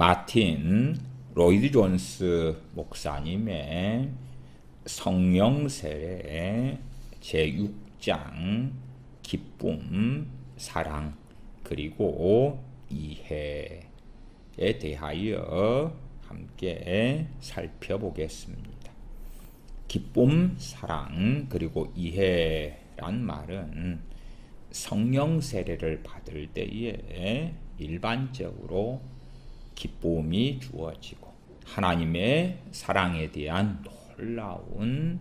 마틴 로이드 존스 목사님의 성령 세례 제6장 기쁨, 사랑, 그리고 이해에 대하여 함께 살펴보겠습니다. 기쁨, 사랑, 그리고 이해란 말은 성령 세례를 받을 때에 일반적으로 기쁨이 주어지고 하나님의 사랑에 대한 놀라운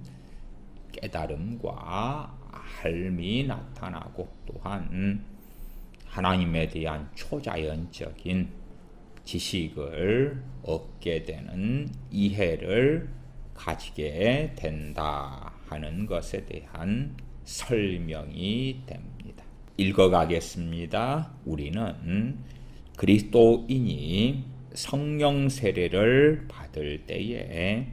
깨달음과 삶이 나타나고 또한 하나님에 대한 초자연적인 지식을 얻게 되는 이해를 가지게 된다 하는 것에 대한 설명이 됩니다. 읽어가겠습니다. 우리는 그리스도인이 성령 세례를 받을 때에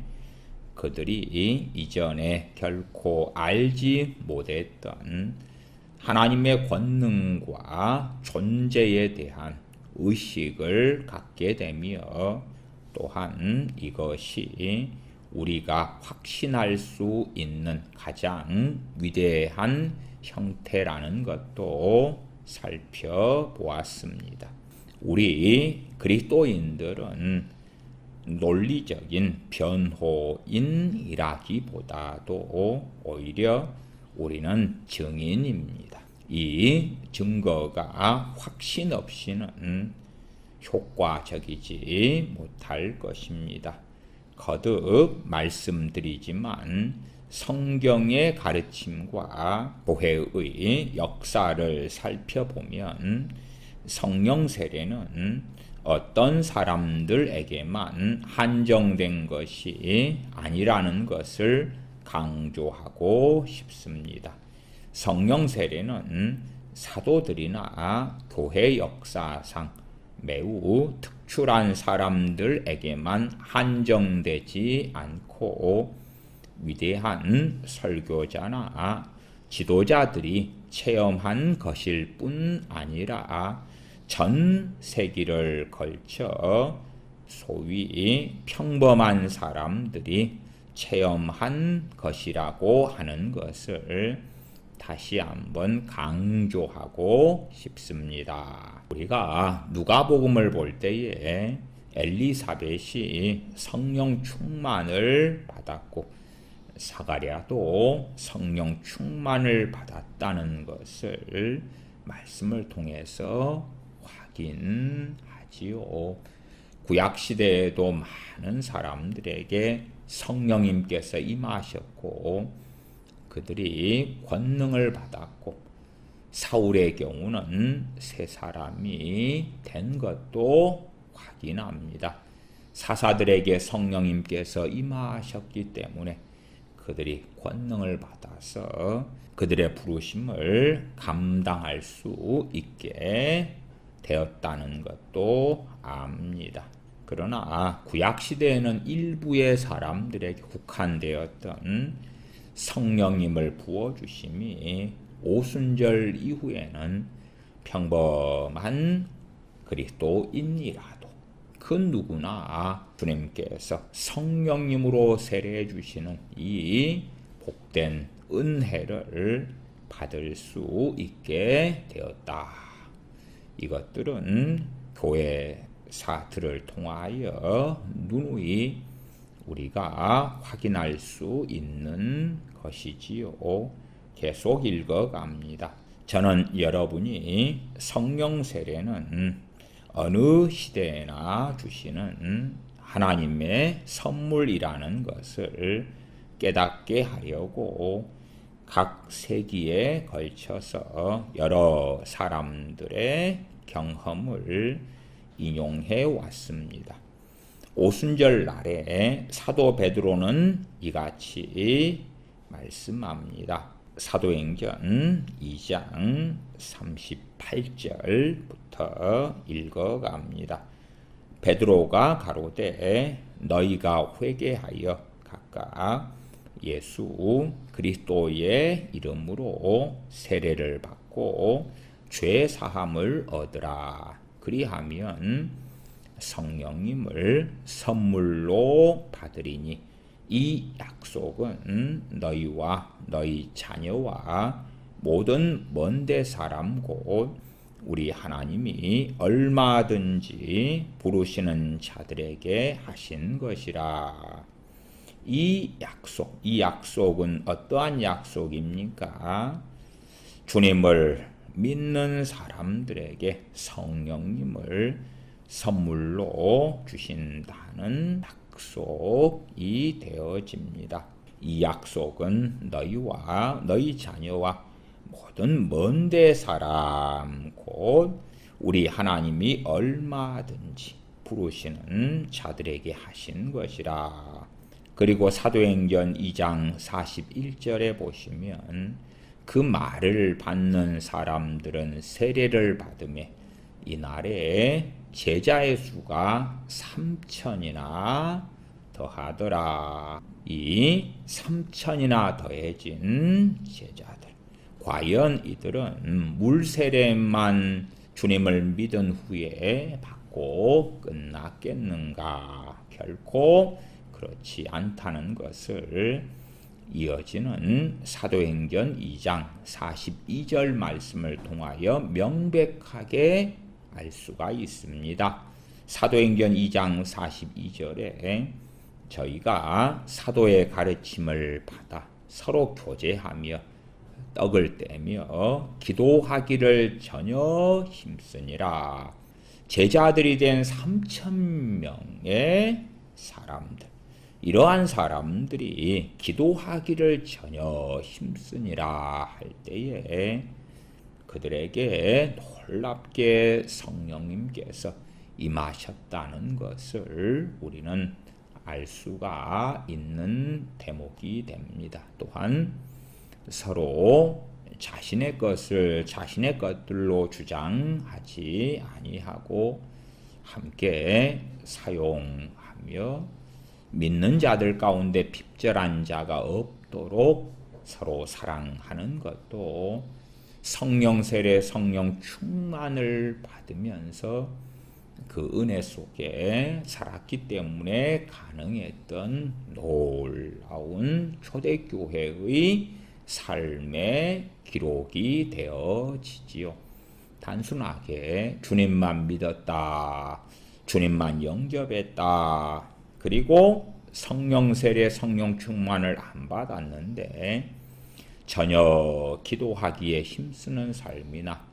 그들이 이전에 결코 알지 못했던 하나님의 권능과 존재에 대한 의식을 갖게 되며 또한 이것이 우리가 확신할 수 있는 가장 위대한 형태라는 것도 살펴보았습니다. 우리 그리스도인들은 논리적인 변호인이라기보다도 오히려 우리는 증인입니다. 이 증거가 확신 없이는 효과적이지 못할 것입니다. 거듭 말씀드리지만 성경의 가르침과 교회의 역사를 살펴보면 성령 세례는 어떤 사람들에게만 한정된 것이 아니라는 것을 강조하고 싶습니다. 성령 세례는 사도들이나 교회 역사상 매우 특출한 사람들에게만 한정되지 않고 위대한 설교자나 지도자들이 체험한 것일 뿐 아니라 전 세기를 걸쳐 소위 평범한 사람들이 체험한 것이라고 하는 것을 다시 한번 강조하고 싶습니다. 우리가 누가복음을 볼 때에 엘리사벳이 성령 충만을 받았고 사가랴도 성령 충만을 받았다는 것을 말씀을 통해서 확인하지요. 구약시대에도 많은 사람들에게 성령님께서 임하셨고 그들이 권능을 받았고 사울의 경우는 새 사람이 된 것도 확인합니다. 사사들에게 성령님께서 임하셨기 때문에 그들이 권능을 받아서 그들의 부르심을 감당할 수 있게 되었다는 것도 압니다. 그러나 구약시대에는 일부의 사람들에게 국한되었던 성령님을 부어주심이 오순절 이후에는 평범한 그리스도인이라도 그 누구나 주님께서 성령님으로 세례해 주시는 이 복된 은혜를 받을 수 있게 되었다. 이것들은 교회사들을 통하여 누누이 우리가 확인할 수 있는 것이지요. 계속 읽어갑니다. 저는 여러분이 성령 세례는 어느 시대에나 주시는 하나님의 선물이라는 것을 깨닫게 하려고 각 세기에 걸쳐서 여러 사람들의 경험을 인용해 왔습니다. 오순절 날에 사도 베드로는 이같이 말씀합니다. 사도행전 2장 38절부터 읽어갑니다. 베드로가 가로되 너희가 회개하여 각각 예수 그리스도의 이름으로 세례를 받고 죄 사함을 얻으라. 그리하면 성령님을 선물로 받으리니 이 약속은 너희와 너희 자녀와 모든 먼데 사람 곧 우리 하나님이 얼마든지 부르시는 자들에게 하신 것이라. 이 약속은 어떠한 약속입니까? 주님을 믿는 사람들에게 성령님을 선물로 주신다는 약속이 되어집니다. 이 약속은 너희와 너희 자녀와 모든 먼데 사람 곧 우리 하나님이 얼마든지 부르시는 자들에게 하신 것이라. 그리고 사도행전 2장 41절에 보시면 그 말을 받는 사람들은 세례를 받으며 이날에 제자의 수가 3천이나 더하더라. 이 3천이나 더해진 제자들, 과연 이들은 물세례만 주님을 믿은 후에 받고 끝났겠는가? 결코 그렇지 않다는 것을 이어지는 사도행전 2장 42절 말씀을 통하여 명백하게 알 수가 있습니다. 사도행전 2장 42절에 저희가 사도의 가르침을 받아 서로 교제하며 떡을 떼며 기도하기를 전혀 힘쓰니라. 제자들이 된 3,000명의 사람들, 이러한 사람들이 기도하기를 전혀 힘쓰니라 할 때에 그들에게 놀랍게 성령님께서 임하셨다는 것을 우리는 알 수가 있는 대목이 됩니다. 또한 서로 자신의 것을 자신의 것들로 주장하지 아니하고 함께 사용하며 믿는 자들 가운데 핍절한 자가 없도록 서로 사랑하는 것도 성령 세례, 성령 충만을 받으면서 그 은혜 속에 살았기 때문에 가능했던 놀라운 초대교회의 삶의 기록이 되어지지요. 단순하게 주님만 믿었다, 주님만 영접했다, 그리고 성령 세례, 성령 충만을 안 받았는데 전혀 기도하기에 힘쓰는 삶이나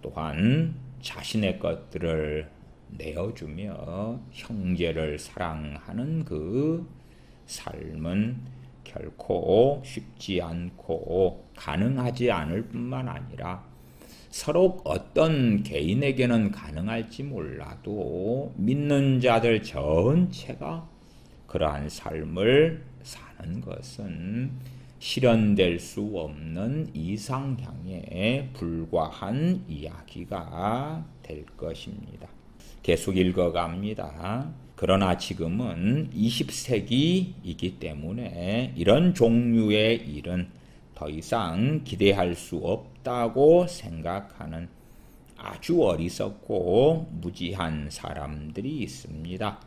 또한 자신의 것들을 내어주며 형제를 사랑하는 그 삶은 결코 쉽지 않고 가능하지 않을 뿐만 아니라 서로 어떤 개인에게는 가능할지 몰라도 믿는 자들 전체가 그러한 삶을 사는 것은 실현될 수 없는 이상향에 불과한 이야기가 될 것입니다. 계속 읽어갑니다. 그러나 지금은 20세기이기 때문에 이런 종류의 일은 더 이상 기대할 수 없다고 생각하는 아주 어리석고 무지한 사람들이 있습니다.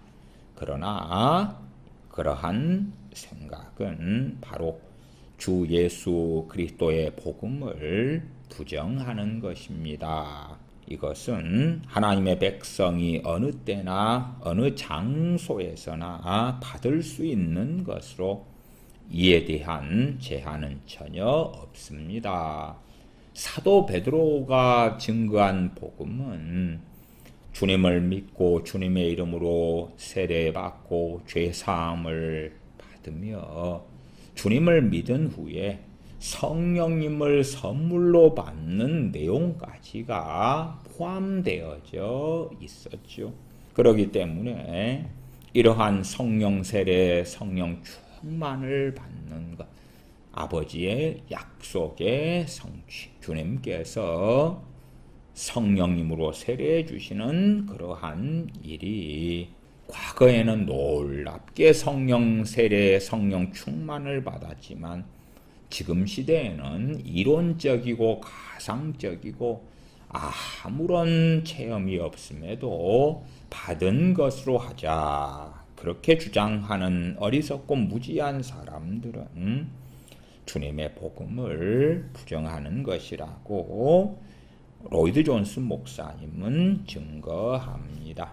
그러나 그러한 생각은 바로 주 예수 그리스도의 복음을 부정하는 것입니다. 이것은 하나님의 백성이 어느 때나 어느 장소에서나 받을 수 있는 것으로 이에 대한 제한은 전혀 없습니다. 사도 베드로가 증거한 복음은 주님을 믿고 주님의 이름으로 세례받고 죄사함을 받으며 주님을 믿은 후에 성령님을 선물로 받는 내용까지가 포함되어져 있었죠. 그렇기 때문에 이러한 성령 세례, 성령 충만을 받는 것, 아버지의 약속의 성취, 주님께서 성령님으로 세례해 주시는 그러한 일이 과거에는 놀랍게 성령 세례, 성령 충만을 받았지만 지금 시대에는 이론적이고 가상적이고 아무런 체험이 없음에도 받은 것으로 하자. 그렇게 주장하는 어리석고 무지한 사람들은 주님의 복음을 부정하는 것이라고 로이드 존스 목사님은 증거합니다.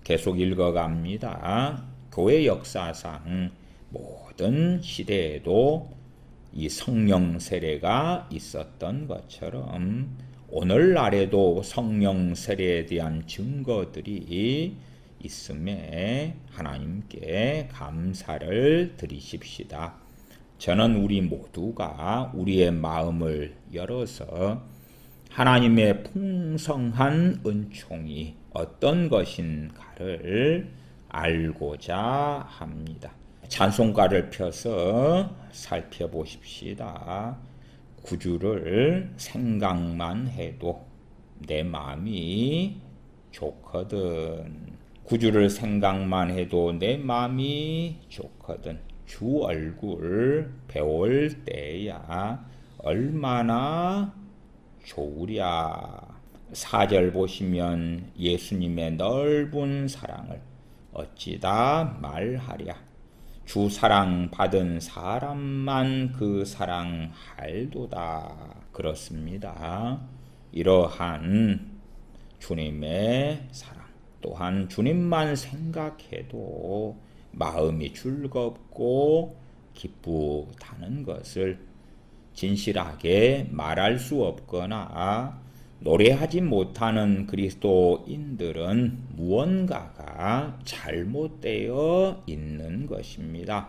계속 읽어갑니다. 교회 역사상 모든 시대에도 이 성령 세례가 있었던 것처럼 오늘날에도 성령 세례에 대한 증거들이 있음에 하나님께 감사를 드리십시다. 저는 우리 모두가 우리의 마음을 열어서 하나님의 풍성한 은총이 어떤 것인가를 알고자 합니다. 찬송가를 펴서 살펴보십시다. 구주를 생각만 해도 내 마음이 좋거든. 구주를 생각만 해도 내 마음이 좋거든. 주 얼굴 배울 때야 얼마나 좋으랴. 4절 보시면 예수님의 넓은 사랑을 어찌다 말하랴. 주 사랑 받은 사람만 그 사랑 할도다. 그렇습니다. 이러한 주님의 사랑 또한 주님만 생각해도 마음이 즐겁고 기쁘다는 것을 진실하게 말할 수 없거나 노래하지 못하는 그리스도인들은 무언가가 잘못되어 있는 것입니다.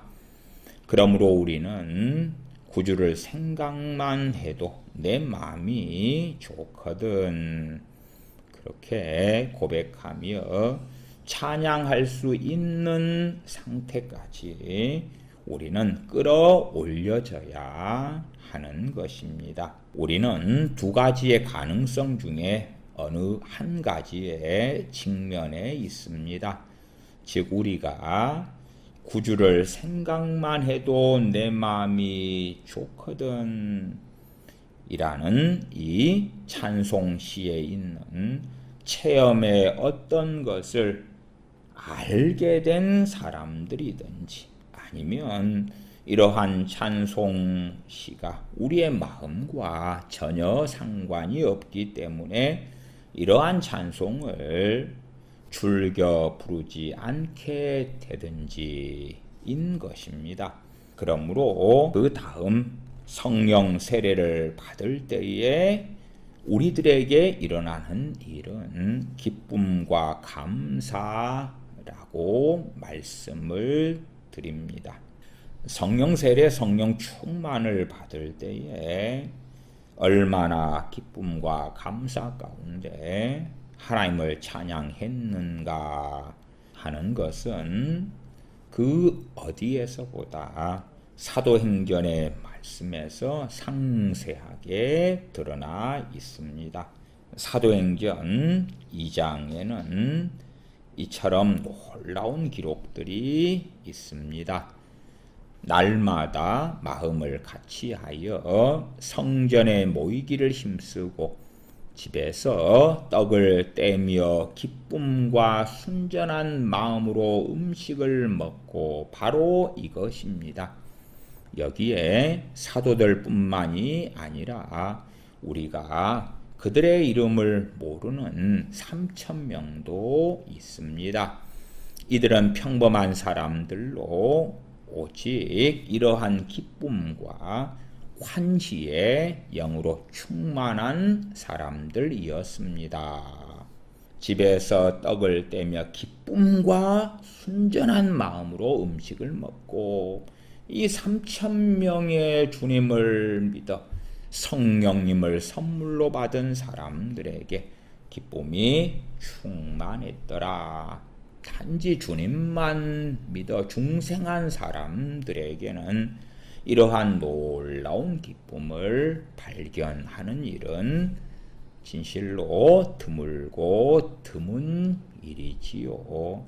그러므로 우리는 구주를 생각만 해도 내 마음이 좋거든. 그렇게 고백하며 찬양할 수 있는 상태까지 우리는 끌어올려져야 하는 것입니다. 우리는 두 가지의 가능성 중에 어느 한 가지의 측면에 있습니다. 즉 우리가 구주를 생각만 해도 내 마음이 좋거든 이라는 이 찬송시에 있는 체험의 어떤 것을 알게 된 사람들이든지 아니면 이러한 찬송시가 우리의 마음과 전혀 상관이 없기 때문에 이러한 찬송을 즐겨 부르지 않게 되든지인 것입니다. 그러므로 그 다음 성령 세례를 받을 때에 우리들에게 일어나는 일은 기쁨과 감사라고 말씀을 드립니다. 성령 세례, 성령 충만을 받을 때에 얼마나 기쁨과 감사 가운데 하나님을 찬양했는가 하는 것은 그 어디에서보다 사도행전의 말씀에서 상세하게 드러나 있습니다. 사도행전 2장에는 이처럼 놀라운 기록들이 있습니다. 날마다 마음을 같이하여 성전에 모이기를 힘쓰고 집에서 떡을 떼며 기쁨과 순전한 마음으로 음식을 먹고 바로 이것입니다. 여기에 사도들뿐만이 아니라 우리가 그들의 이름을 모르는 3,000명도 있습니다. 이들은 평범한 사람들로 오직 이러한 기쁨과 환희의 영으로 충만한 사람들이었습니다. 집에서 떡을 떼며 기쁨과 순전한 마음으로 음식을 먹고 이 3,000명의 주님을 믿어 성령님을 선물로 받은 사람들에게 기쁨이 충만했더라. 단지 주님만 믿어 중생한 사람들에게는 이러한 놀라운 기쁨을 발견하는 일은 진실로 드물고 드문 일이지요.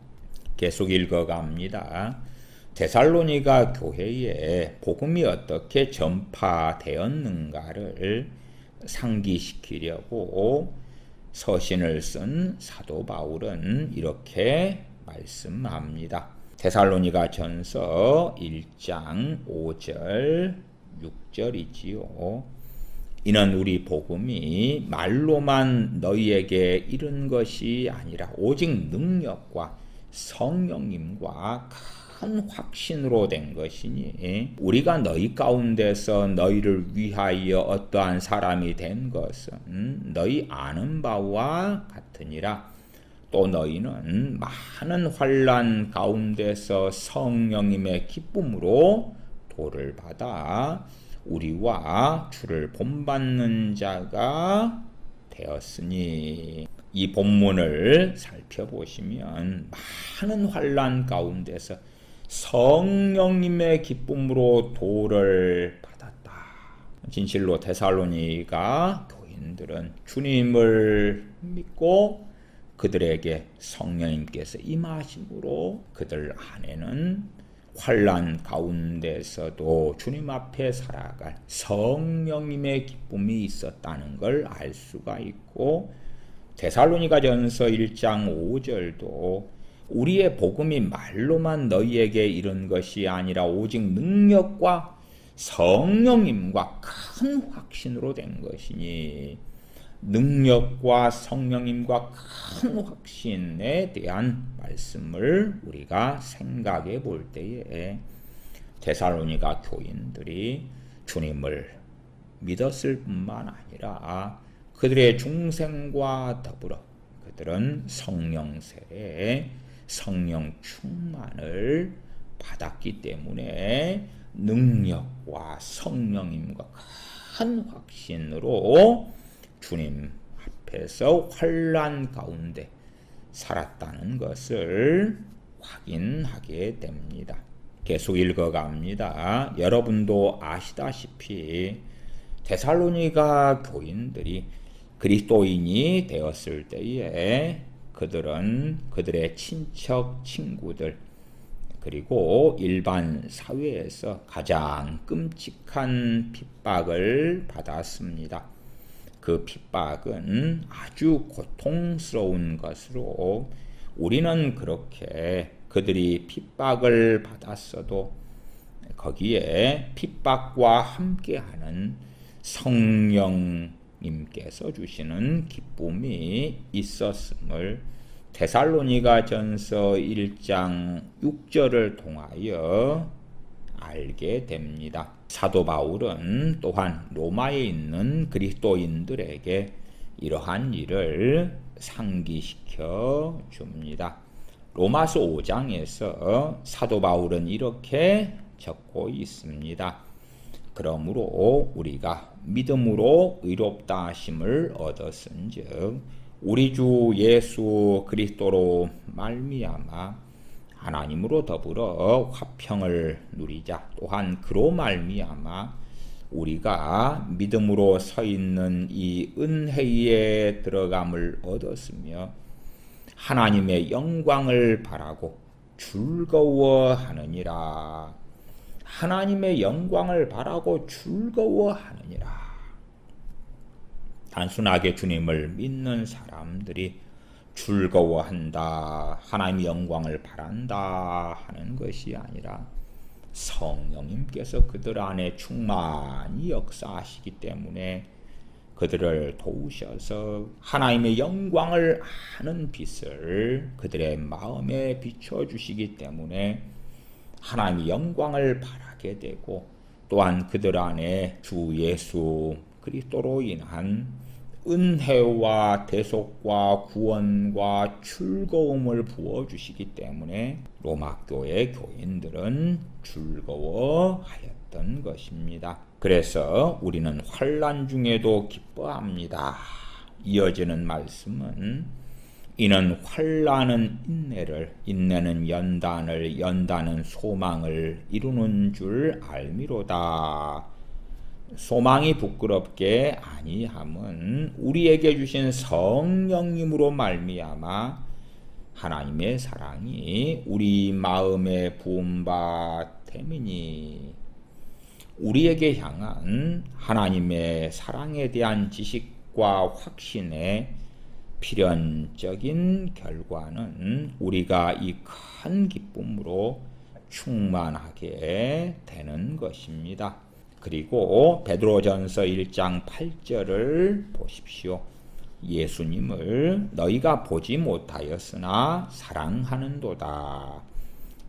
계속 읽어갑니다. 데살로니가 교회에 복음이 어떻게 전파되었는가를 상기시키려고 서신을 쓴 사도 바울은 이렇게 말씀합니다. 데살로니가 전서 1장 5절 6절이지요. 이는 우리 복음이 말로만 너희에게 이른 것이 아니라 오직 능력과 성령님과 큰 확신으로 된 것이니 우리가 너희 가운데서 너희를 위하여 어떠한 사람이 된 것은 너희 아는 바와 같으니라. 또 너희는 많은 환난 가운데서 성령님의 기쁨으로 도를 받아 우리와 주를 본받는 자가 되었으니. 이 본문을 살펴보시면 많은 환난 가운데서 성령님의 기쁨으로 도를 받았다. 진실로 데살로니가 교인들은 주님을 믿고 그들에게 성령님께서 임하심으로 그들 안에는 환난 가운데서도 주님 앞에 살아갈 성령님의 기쁨이 있었다는 걸 알 수가 있고, 데살로니가 전서 1장 5절도 우리의 복음이 말로만 너희에게 이른 것이 아니라 오직 능력과 성령님과 큰 확신으로 된 것이니, 능력과 성령님과 큰 확신에 대한 말씀을 우리가 생각해 볼 때에 데살로니가 교인들이 주님을 믿었을 뿐만 아니라 그들의 중생과 더불어 그들은 성령 세례, 성령 충만을 받았기 때문에 능력과 성령님과 큰 확신으로 주님 앞에서 환난 가운데 살았다는 것을 확인하게 됩니다. 계속 읽어갑니다. 여러분도 아시다시피 데살로니가 교인들이 그리스도인이 되었을 때에 그들은 그들의 친척, 친구들 그리고 일반 사회에서 가장 끔찍한 핍박을 받았습니다. 그 핍박은 아주 고통스러운 것으로 우리는 그렇게 그들이 핍박을 받았어도 거기에 핍박과 함께하는 성령님께서 주시는 기쁨이 있었음을 데살로니가 전서 1장 6절을 통하여 알게 됩니다. 사도 바울은 또한 로마에 있는 그리스도인들에게 이러한 일을 상기시켜 줍니다. 로마서 5장에서 사도 바울은 이렇게 적고 있습니다. 그러므로 우리가 믿음으로 의롭다 하심을 얻었은즉 우리 주 예수 그리스도로 말미암아 하나님으로 더불어 화평을 누리자. 또한 그로 말미암아 우리가 믿음으로 서 있는 이 은혜에 들어감을 얻었으며 하나님의 영광을 바라고 즐거워하느니라. 하나님의 영광을 바라고 즐거워하느니라. 단순하게 주님을 믿는 사람들이 즐거워한다, 하나님의 영광을 바란다 하는 것이 아니라 성령님께서 그들 안에 충만히 역사하시기 때문에 그들을 도우셔서 하나님의 영광을 아는 빛을 그들의 마음에 비춰주시기 때문에 하나님의 영광을 바라게 되고, 또한 그들 안에 주 예수 그리스도로 인한 은혜와 대속과 구원과 즐거움을 부어주시기 때문에 로마교회 교인들은 즐거워하였던 것입니다. 그래서 우리는 환난 중에도 기뻐합니다. 이어지는 말씀은 이는 환난은 인내를, 인내는 연단을, 연단은 소망을 이루는 줄 알미로다. 소망이 부끄럽게 아니함은 우리에게 주신 성령님으로 말미암아 하나님의 사랑이 우리 마음에 부은 바 됨이니. 우리에게 향한 하나님의 사랑에 대한 지식과 확신의 필연적인 결과는 우리가 이 큰 기쁨으로 충만하게 되는 것입니다. 그리고 베드로전서 1장 8절을 보십시오. 예수님을 너희가 보지 못하였으나 사랑하는도다.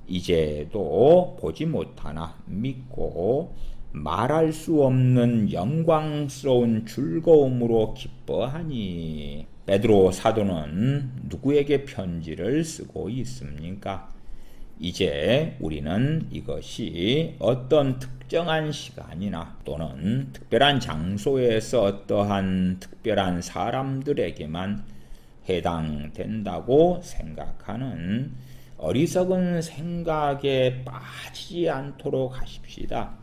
이제도 보지 못하나 믿고 말할 수 없는 영광스러운 즐거움으로 기뻐하니. 베드로 사도는 누구에게 편지를 쓰고 있습니까? 이제 우리는 이것이 어떤 특정한 시간이나 또는 특별한 장소에서 어떠한 특별한 사람들에게만 해당된다고 생각하는 어리석은 생각에 빠지지 않도록 하십시다.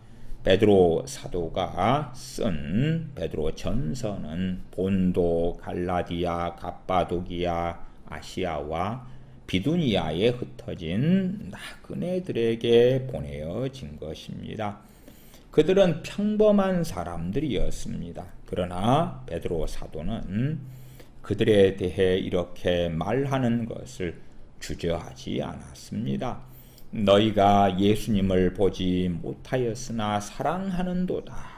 베드로 사도가 쓴 베드로 전서는 본도, 갈라디아, 갑바도기아, 아시아와 비두니아에 흩어진 나그네들에게 보내어진 것입니다. 그들은 평범한 사람들이었습니다. 그러나 베드로 사도는 그들에 대해 이렇게 말하는 것을 주저하지 않았습니다. 너희가 예수님을 보지 못하였으나 사랑하는도다.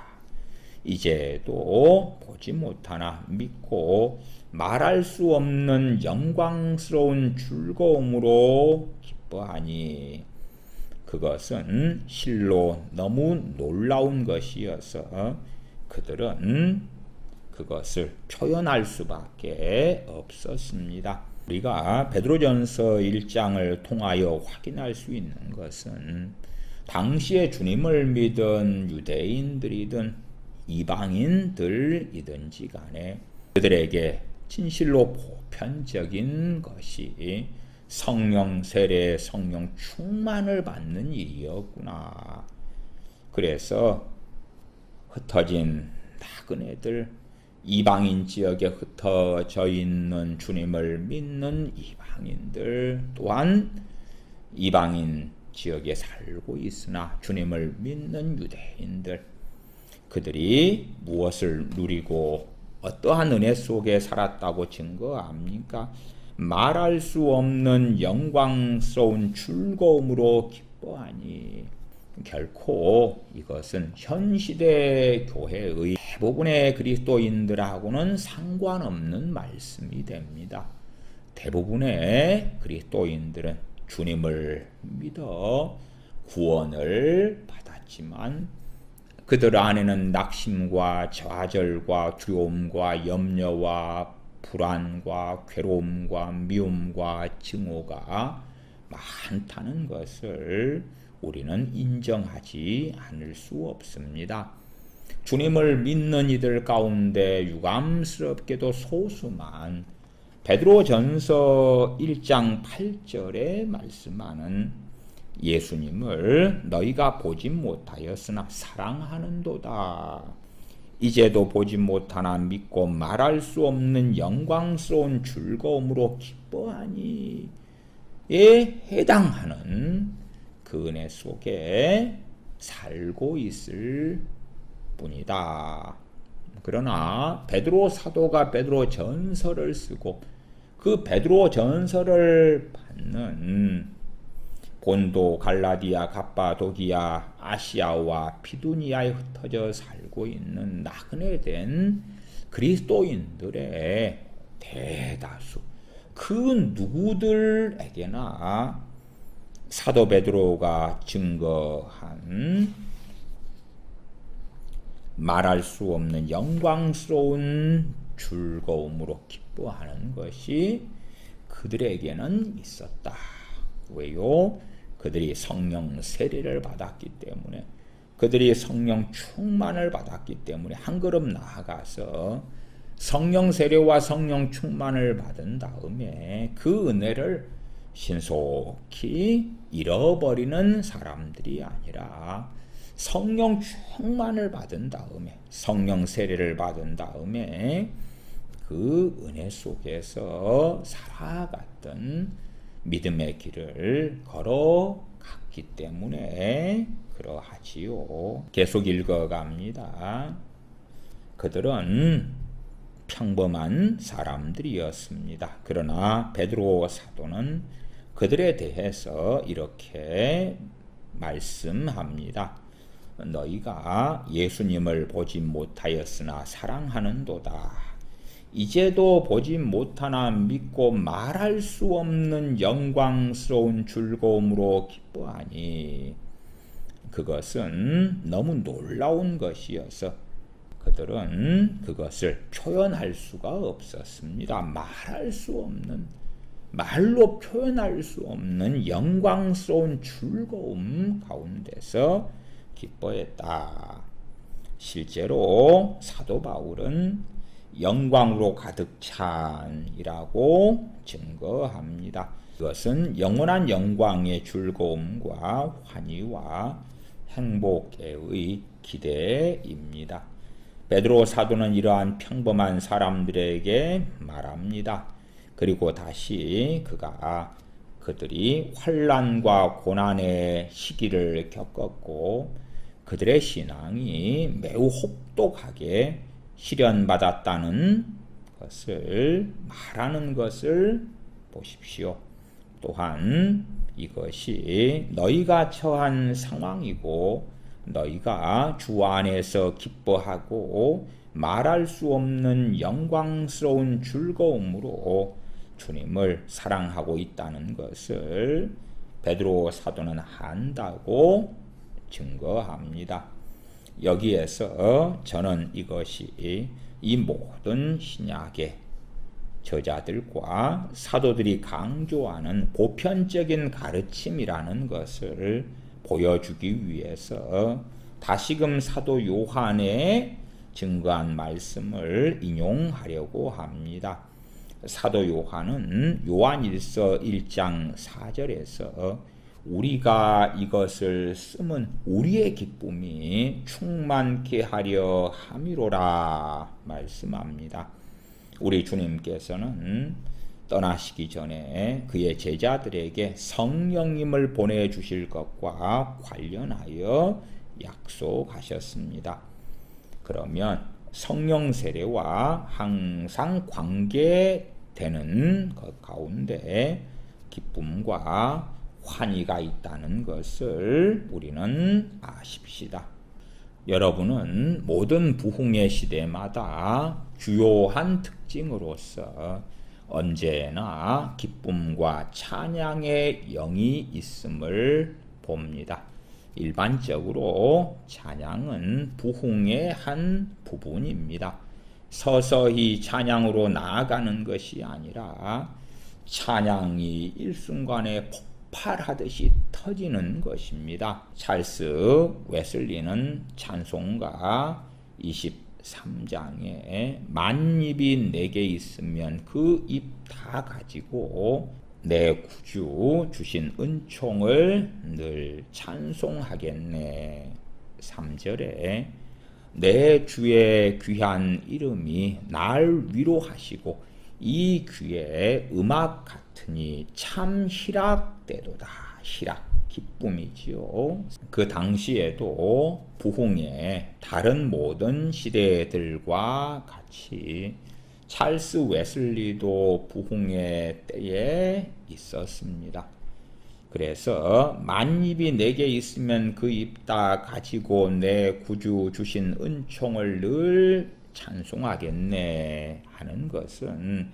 이제도 보지 못하나 믿고 말할 수 없는 영광스러운 즐거움으로 기뻐하니. 그것은 실로 너무 놀라운 것이어서 그들은 그것을 표현할 수밖에 없었습니다. 우리가 베드로전서 1장을 통하여 확인할 수 있는 것은 당시에 주님을 믿은 유대인들이든 이방인들이든지 간에 그들에게 진실로 보편적인 것이 성령 세례, 성령 충만을 받는 일이었구나. 그래서 흩어진 나그네들, 이방인 지역에 흩어져 있는 주님을 믿는 이방인들, 또한 이방인 지역에 살고 있으나 주님을 믿는 유대인들, 그들이 무엇을 누리고 어떠한 은혜 속에 살았다고 증거합니까? 말할 수 없는 영광스러운 즐거움으로 기뻐하니. 결코 이것은 현 시대 교회의 대부분의 그리스도인들하고는 상관없는 말씀이 됩니다. 대부분의 그리스도인들은 주님을 믿어 구원을 받았지만 그들 안에는 낙심과 좌절과 두려움과 염려와 불안과 괴로움과 미움과 증오가 많다는 것을 우리는 인정하지 않을 수 없습니다. 주님을 믿는 이들 가운데 유감스럽게도 소수만 베드로전서 1장 8절에 말씀하는 예수님을 너희가 보지 못하였으나 사랑하는도다. 이제도 보지 못하나 믿고 말할 수 없는 영광스러운 즐거움으로 기뻐하니. 에 해당하는 그 은혜 속에 살고 있을 뿐이다. 그러나 베드로 사도가 베드로 전서를 쓰고 그 베드로 전서를 받는 본도, 갈라디아, 갑바도기아, 아시아와 비두니아에 흩어져 살고 있는 나그네된 그리스도인들의 대다수, 그 누구들에게나 사도 베드로가 증거한 말할 수 없는 영광스러운 즐거움으로 기뻐하는 것이 그들에게는 있었다. 왜요? 그들이 성령 세례를 받았기 때문에, 그들이 성령 충만을 받았기 때문에 한 걸음 나아가서 성령 세례와 성령 충만을 받은 다음에 그 은혜를 신속히 잃어버리는 사람들이 아니라 성령 충만을 받은 다음에, 성령 세례를 받은 다음에 그 은혜 속에서 살아갔던 믿음의 길을 걸어 같기 때문에 그러하지요. 계속 읽어갑니다. 그들은 평범한 사람들이었습니다. 그러나 베드로 사도는 그들에 대해서 이렇게 말씀합니다. 너희가 예수님을 보지 못하였으나 사랑하는도다. 이제도 보지 못하나 믿고 말할 수 없는 영광스러운 즐거움으로 기뻐하니 그것은 너무 놀라운 것이어서 그들은 그것을 표현할 수가 없었습니다. 말로 표현할 수 없는 영광스러운 즐거움 가운데서 기뻐했다. 실제로 사도 바울은 영광으로 가득 찬이라고 증거합니다. 이것은 영원한 영광의 즐거움과 환희와 행복의 기대입니다. 베드로 사도는 이러한 평범한 사람들에게 말합니다. 그리고 다시 그들이 환난과 고난의 시기를 겪었고 그들의 신앙이 매우 혹독하게 시련받았다는 것을 말하는 것을 보십시오. 또한 이것이 너희가 처한 상황이고 너희가 주 안에서 기뻐하고 말할 수 없는 영광스러운 즐거움으로 주님을 사랑하고 있다는 것을 베드로 사도는 안다고 증거합니다. 여기에서 저는 이것이 이 모든 신약의 저자들과 사도들이 강조하는 보편적인 가르침이라는 것을 보여주기 위해서 다시금 사도 요한의 증거한 말씀을 인용하려고 합니다. 사도 요한은 요한일서 1장 4절에서 우리가 이것을 쓰면 우리의 기쁨이 충만케 하려 함이로라 말씀합니다. 우리 주님께서는 떠나시기 전에 그의 제자들에게 성령님을 보내주실 것과 관련하여 약속하셨습니다. 그러면 성령 세례와 항상 관계되는 것 가운데 기쁨과 환희가 있다는 것을 우리는 아십시다. 여러분은 모든 부흥의 시대마다 주요한 특징으로서 언제나 기쁨과 찬양의 영이 있음을 봅니다. 일반적으로 찬양은 부흥의 한 부분입니다. 서서히 찬양으로 나아가는 것이 아니라 찬양이 일순간에 폭발하듯이 터지는 것입니다. 찰스 웨슬리는 찬송가 23장에 만입이 내게 있으면 그 입 다 가지고 내 구주 주신 은총을 늘 찬송하겠네. 3절에 내 주의 귀한 이름이 날 위로하시고 이 귀에 음악 같으니 참 희락되도다. 희락, 기쁨이지요. 그 당시에도 부흥의 다른 모든 시대들과 같이 찰스 웨슬리도 부흥의 때에 있었습니다. 그래서 만입이 내게 있으면 그 입 다 가지고 내 구주 주신 은총을 늘 찬송하겠네 하는 것은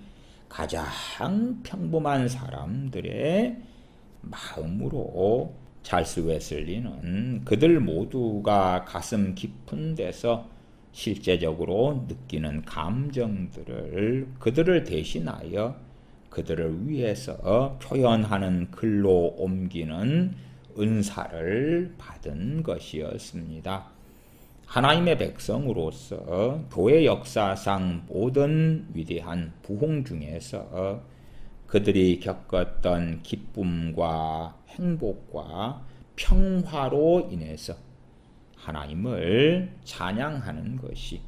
가장 평범한 사람들의 마음으로 찰스 웨슬리는 그들 모두가 가슴 깊은 데서 실제적으로 느끼는 감정들을 그들을 대신하여 그들을 위해서 표현하는 글로 옮기는 은사를 받은 것이었습니다. 하나님의 백성으로서 교회 역사상 모든 위대한 부흥 중에서 그들이 겪었던 기쁨과 행복과 평화로 인해서 하나님을 찬양하는 것이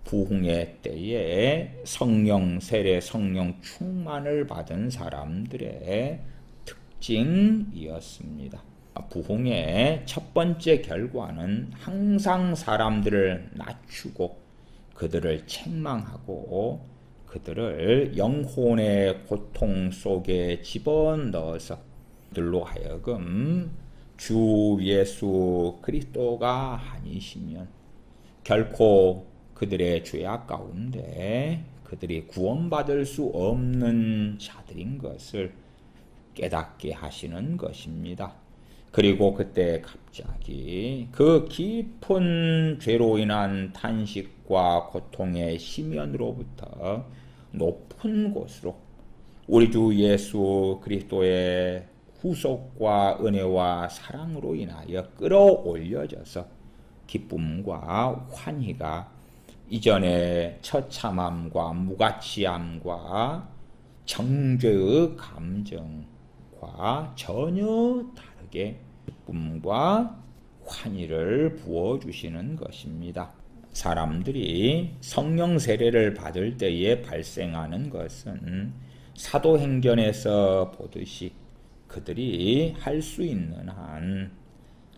부흥의 때에 성령 세례 성령 충만을 받은 사람들의 특징이었습니다. 부흥의 첫 번째 결과는 항상 사람들을 낮추고 그들을 책망하고 그들을 영혼의 고통 속에 집어넣어서 그들로 하여금 주 예수 그리스도가 아니시면 결코 그들의 죄악 가운데 그들이 구원받을 수 없는 자들인 것을 깨닫게 하시는 것입니다. 그리고 그때 갑자기 그 깊은 죄로 인한 탄식과 고통의 심연으로부터 높은 곳으로 우리 주 예수 그리스도의 구속과 은혜와 사랑으로 인하여 끌어올려져서 기쁨과 환희가 이전의 처참함과 무가치함과 정죄의 감정과 전혀 다르게 기쁨과 환희를 부어주시는 것입니다. 사람들이 성령 세례를 받을 때에 발생하는 것은 사도행전에서 보듯이 그들이 할 수 있는 한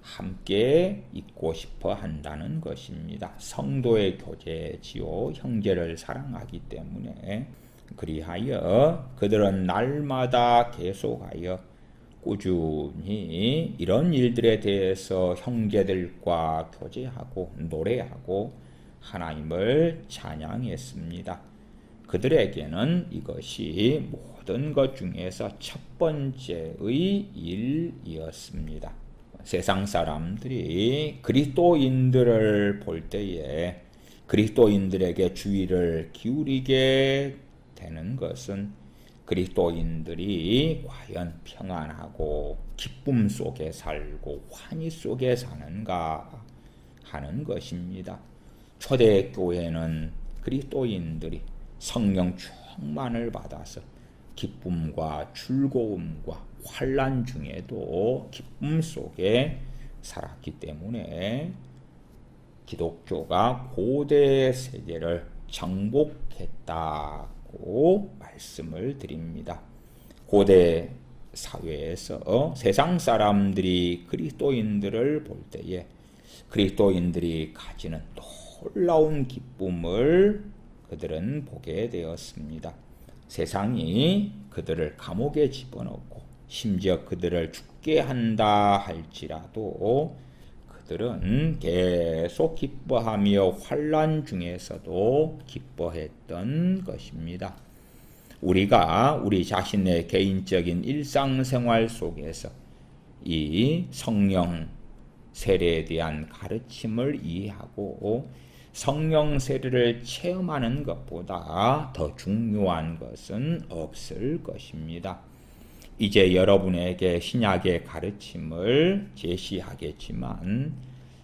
함께 있고 싶어 한다는 것입니다. 성도의 교제지요. 형제를 사랑하기 때문에 그리하여 그들은 날마다 계속하여 꾸준히 이런 일들에 대해서 형제들과 교제하고 노래하고 하나님을 찬양했습니다. 그들에게는 이것이 모든 것 중에서 첫 번째의 일이었습니다. 세상 사람들이 그리스도인들을 볼 때에 그리스도인들에게 주의를 기울이게 되는 것은 그리스도인들이 과연 평안하고 기쁨 속에 살고 환희 속에 사는가 하는 것입니다. 초대교회는 그리스도인들이 성령 충만을 받아서 기쁨과 즐거움과 환난 중에도 기쁨 속에 살았기 때문에 기독교가 고대 세계를 정복했다고 말씀을 드립니다. 고대 사회에서 세상 사람들이 그리스도인들을 볼 때에 그리스도인들이 가지는 놀라운 기쁨을 그들은 보게 되었습니다. 세상이 그들을 감옥에 집어넣고 심지어 그들을 죽게 한다 할지라도 그들은 계속 기뻐하며 환난 중에서도 기뻐했던 것입니다. 우리가 우리 자신의 개인적인 일상생활 속에서 이 성령 세례에 대한 가르침을 이해하고 성령 세례를 체험하는 것보다 더 중요한 것은 없을 것입니다. 이제 여러분에게 신약의 가르침을 제시하겠지만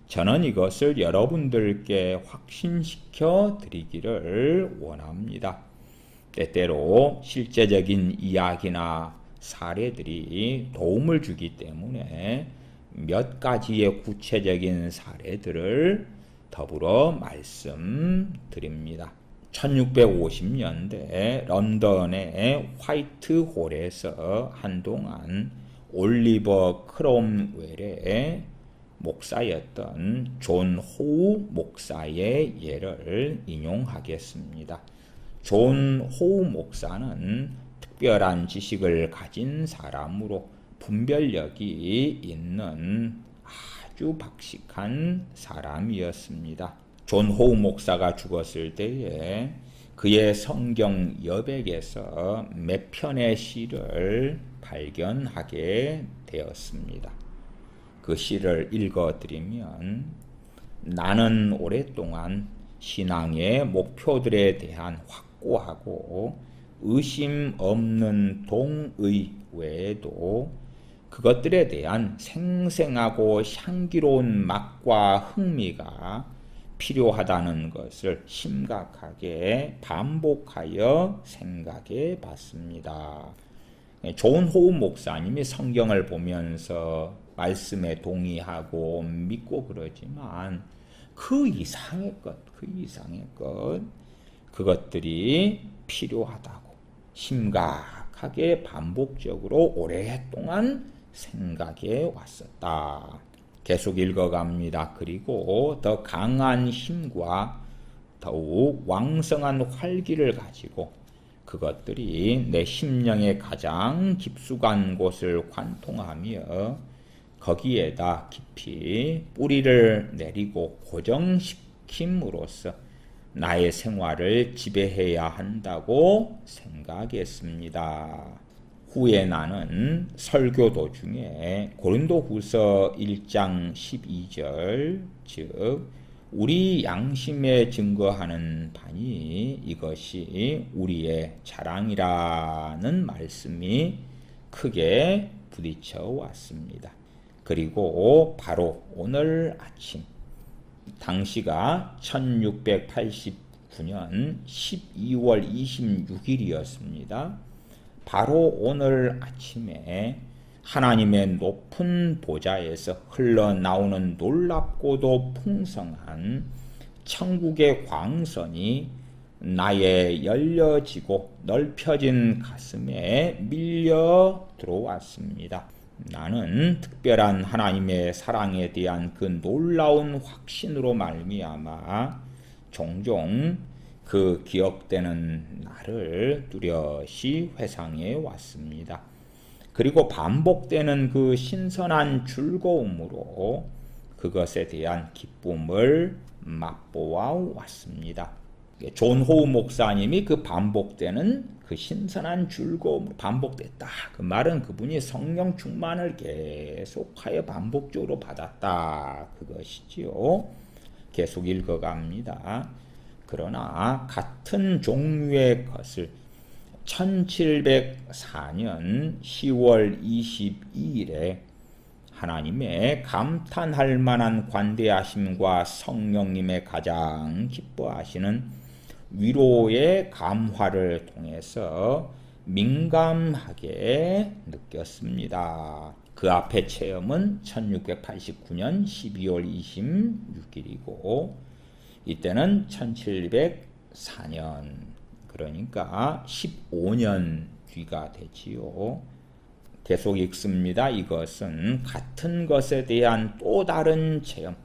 저는 이것을 여러분들께 확신시켜 드리기를 원합니다. 때때로 실제적인 이야기나 사례들이 도움을 주기 때문에 몇 가지의 구체적인 사례들을 더불어 말씀드립니다. 1650년대 런던의 화이트홀에서 한동안 올리버 크롬웰의 목사였던 존 호우 목사의 예를 인용하겠습니다. 존 호우 목사는 특별한 지식을 가진 사람으로 분별력이 있는 아주 박식한 사람이었습니다. 존 호우 목사가 죽었을 때에 그의 성경 여백에서 몇 편의 시를 발견하게 되었습니다. 그 시를 읽어드리면 나는 오랫동안 신앙의 목표들에 대한 확고하고 의심 없는 동의 외에도 그것들에 대한 생생하고 향기로운 맛과 흥미가 필요하다는 것을 심각하게 반복하여 생각해 봤습니다. 존 호우 목사님이 성경을 보면서 말씀에 동의하고 믿고 그러지만 그 이상의 것, 그것들이 필요하다고 심각하게 심각하게 반복적으로 오랫동안 생각해 왔었다. 계속 읽어갑니다. 그리고 더 강한 힘과 더욱 왕성한 활기를 가지고 그것들이 내 심령의 가장 깊숙한 곳을 관통하며 거기에다 깊이 뿌리를 내리고 고정시킴으로써 나의 생활을 지배해야 한다고 생각했습니다. 후에 나는 설교 도중에 고린도후서 1장 12절 즉 우리 양심에 증거하는 바니 이것이 우리의 자랑이라는 말씀이 크게 부딪혀 왔습니다. 그리고 바로 오늘 아침 당시가 1689년 12월 26일이었습니다. 바로 오늘 아침에 하나님의 높은 보좌에서 흘러나오는 놀랍고도 풍성한 천국의 광선이 나의 열려지고 넓혀진 가슴에 밀려 들어왔습니다. 나는 특별한 하나님의 사랑에 대한 그 놀라운 확신으로 말미암아 종종 그 기억되는 날을 뚜렷이 회상해 왔습니다. 그리고 반복되는 그 신선한 즐거움으로 그것에 대한 기쁨을 맛보아 왔습니다. 존 호우 목사님이 그 반복되는 그 신선한 즐거움으로 반복됐다. 그 말은 그분이 성령 충만을 계속하여 반복적으로 받았다. 그것이지요. 계속 읽어갑니다. 그러나 같은 종류의 것을 1704년 10월 22일에 하나님의 감탄할 만한 관대하심과 성령님의 가장 기뻐하시는 위로의 감화를 통해서 민감하게 느꼈습니다. 그 앞의 체험은 1689년 12월 26일이고 이때는 1704년 그러니까 15년 뒤가 되지요. 계속 읽습니다. 이것은 같은 것에 대한 또 다른 체험.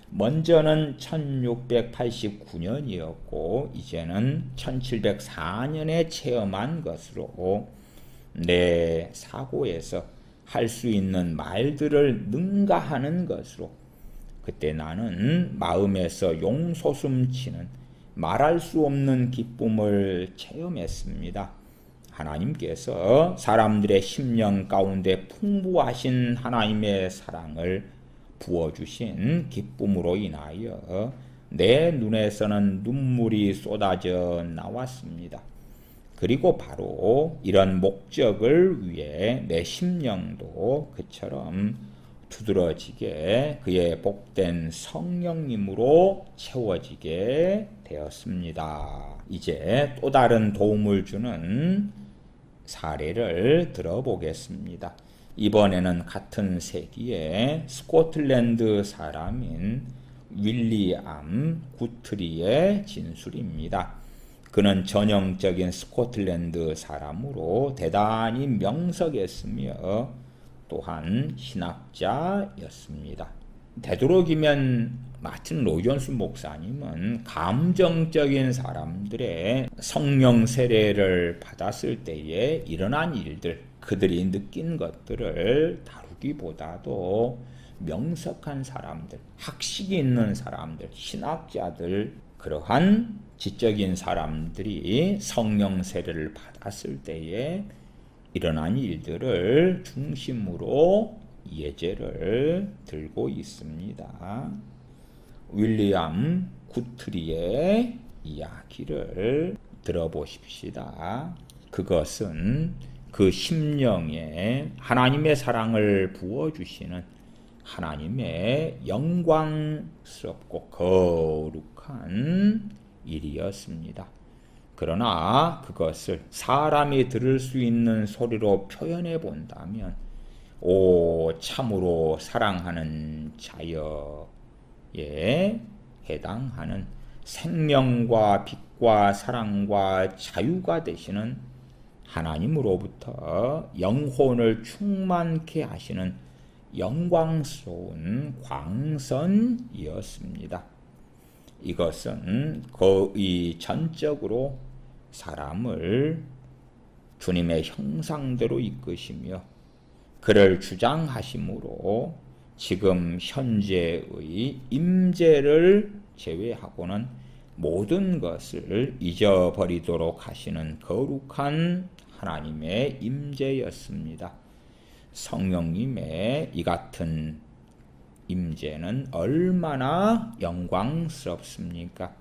먼저는 1689년이었고 이제는 1704년에 체험한 것으로 내 사고에서 할 수 있는 말들을 능가하는 것으로 그때 나는 마음에서 용솟음치는 말할 수 없는 기쁨을 체험했습니다. 하나님께서 사람들의 심령 가운데 풍부하신 하나님의 사랑을 부어주신 기쁨으로 인하여 내 눈에서는 눈물이 쏟아져 나왔습니다. 그리고 바로 이런 목적을 위해 내 심령도 그처럼 두드러지게 그의 복된 성령님으로 채워지게 되었습니다. 이제 또 다른 도움을 주는 사례를 들어보겠습니다. 이번에는 같은 세기에 스코틀랜드 사람인 윌리엄 구트리의 진술입니다. 그는 전형적인 스코틀랜드 사람으로 대단히 명석했으며 또한 신학자였습니다. 되도록이면 마틴 로이존스 목사님은 감정적인 사람들의 성령 세례를 받았을 때에 일어난 일들, 그들이 느낀 것들을 다루기보다도 명석한 사람들, 학식이 있는 사람들, 신학자들, 그러한 지적인 사람들이 성령 세례를 받았을 때에 일어난 일들을 중심으로 예제를 들고 있습니다. 윌리엄 구트리의 이야기를 들어보십시다. 그것은 그 심령에 하나님의 사랑을 부어주시는 하나님의 영광스럽고 거룩한 일이었습니다. 그러나 그것을 사람이 들을 수 있는 소리로 표현해 본다면 참으로 사랑하는 자여에 해당하는 생명과 빛과 사랑과 자유가 되시는 하나님으로부터 영혼을 충만케 하시는 영광스러운 광선이었습니다. 이것은 거의 전적으로 사람을 주님의 형상대로 이끄시며 그를 주장하심으로 지금 현재의 임재를 제외하고는 모든 것을 잊어버리도록 하시는 거룩한 하나님의 임재였습니다. 성령님의 이 같은 임재는 얼마나 영광스럽습니까?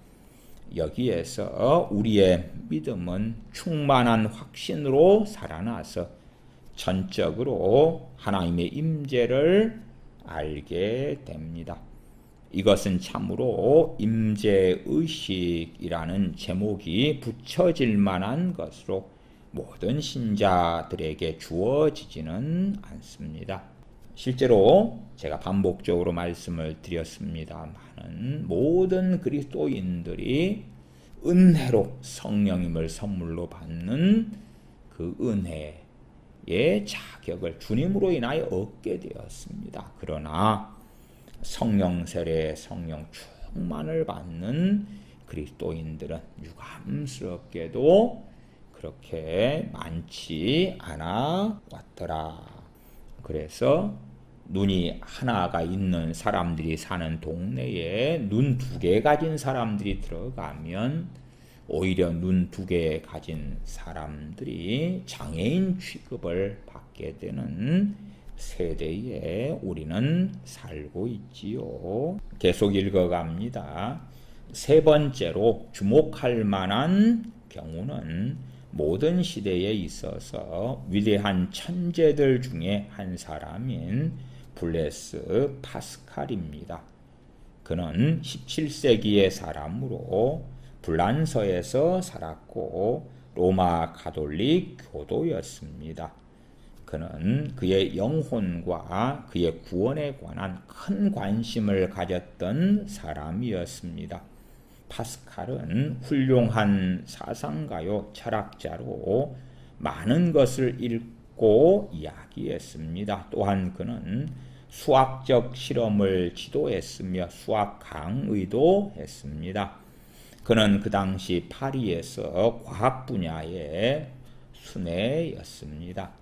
여기에서 우리의 믿음은 충만한 확신으로 살아나서 전적으로 하나님의 임재를 알게 됩니다. 이것은 참으로 임재의식이라는 제목이 붙여질 만한 것으로 모든 신자들에게 주어지지는 않습니다. 실제로 제가 반복적으로 말씀을 드렸습니다만 모든 그리스도인들이 은혜로 성령님을 선물로 받는 그 은혜의 자격을 주님으로 인하여 얻게 되었습니다. 그러나 성령 세례, 성령 충만을 받는 그리스도인들은 유감스럽게도 그렇게 많지 않아 왔더라. 그래서 눈이 하나가 있는 사람들이 사는 동네에 눈 2개 가진 사람들이 들어가면 오히려 눈 2개 가진 사람들이 장애인 취급을 받게 되는 세대에 우리는 살고 있지요. 계속 읽어갑니다. 세 번째로 주목할 만한 경우는 모든 시대에 있어서 위대한 천재들 중에 한 사람인 블레스 파스칼입니다. 그는 17세기의 사람으로 불란서에서 살았고 로마 가톨릭 교도였습니다. 그는 그의 영혼과 그의 구원에 관한 큰 관심을 가졌던 사람이었습니다. 파스칼은 훌륭한 사상가요 철학자로 많은 것을 읽고 이야기했습니다. 또한 그는 수학적 실험을 지도했으며 수학 강의도 했습니다. 그는 그 당시 파리에서 과학 분야의 순회였습니다.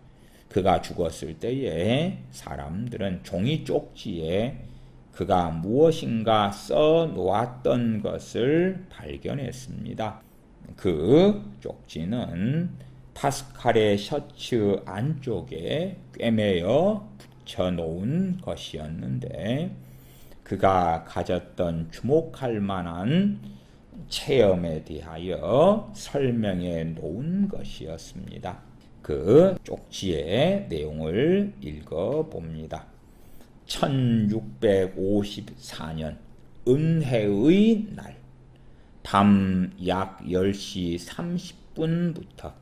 그가 죽었을 때에 사람들은 종이 쪽지에 그가 무엇인가 써 놓았던 것을 발견했습니다. 그 쪽지는 파스칼의 셔츠 안쪽에 꿰매어 붙여 놓은 것이었는데 그가 가졌던 주목할 만한 체험에 대하여 설명해 놓은 것이었습니다. 그 쪽지의 내용을 읽어봅니다. 1654년 은혜의 날 밤 약 10시 30분부터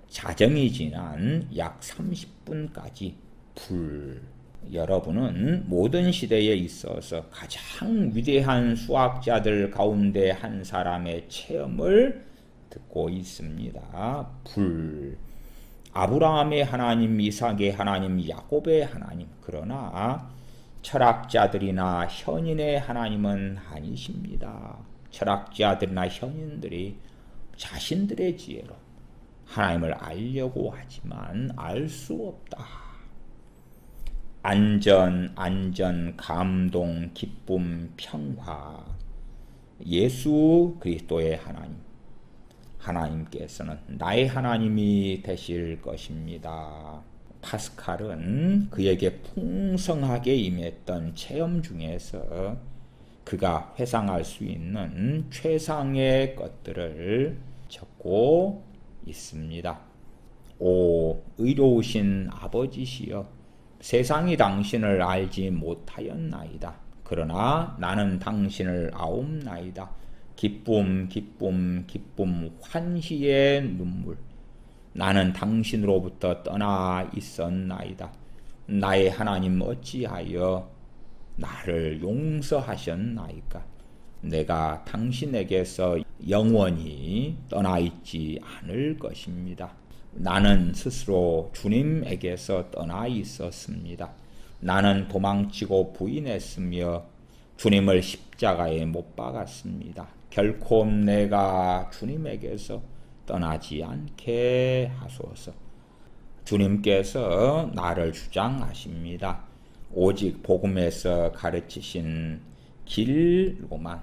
자정이 지난 약 30분까지 여러분은 모든 시대에 있어서 가장 위대한 수학자들 가운데 한 사람의 체험을 듣고 있습니다. 아브라함의 하나님, 이삭의 하나님, 야곱의 하나님. 그러나 철학자들이나 현인의 하나님은 아니십니다. 철학자들이나 현인들이 자신들의 지혜로 하나님을 알려고 하지만 알 수 없다. 안전, 감동, 기쁨, 평화. 예수 그리스도의 하나님. 하나님께서는 나의 하나님이 되실 것입니다. 파스칼은 그에게 풍성하게 임했던 체험 중에서 그가 회상할 수 있는 최상의 것들을 적고 있습니다. 오 의로우신 아버지시여, 세상이 당신을 알지 못하였나이다. 그러나 나는 당신을 아옵나이다. 기쁨, 환희의 눈물. 나는 당신으로부터 떠나 있었나이다. 나의 하나님 어찌하여 나를 용서하셨나이까? 내가 당신에게서 영원히 떠나 있지 않을 것입니다. 나는 스스로 주님에게서 떠나 있었습니다. 나는 도망치고 부인했으며 주님을 십자가에 못 박았습니다. 결코 내가 주님에게서 떠나지 않게 하소서. 주님께서 나를 주장하십니다. 오직 복음에서 가르치신 길로만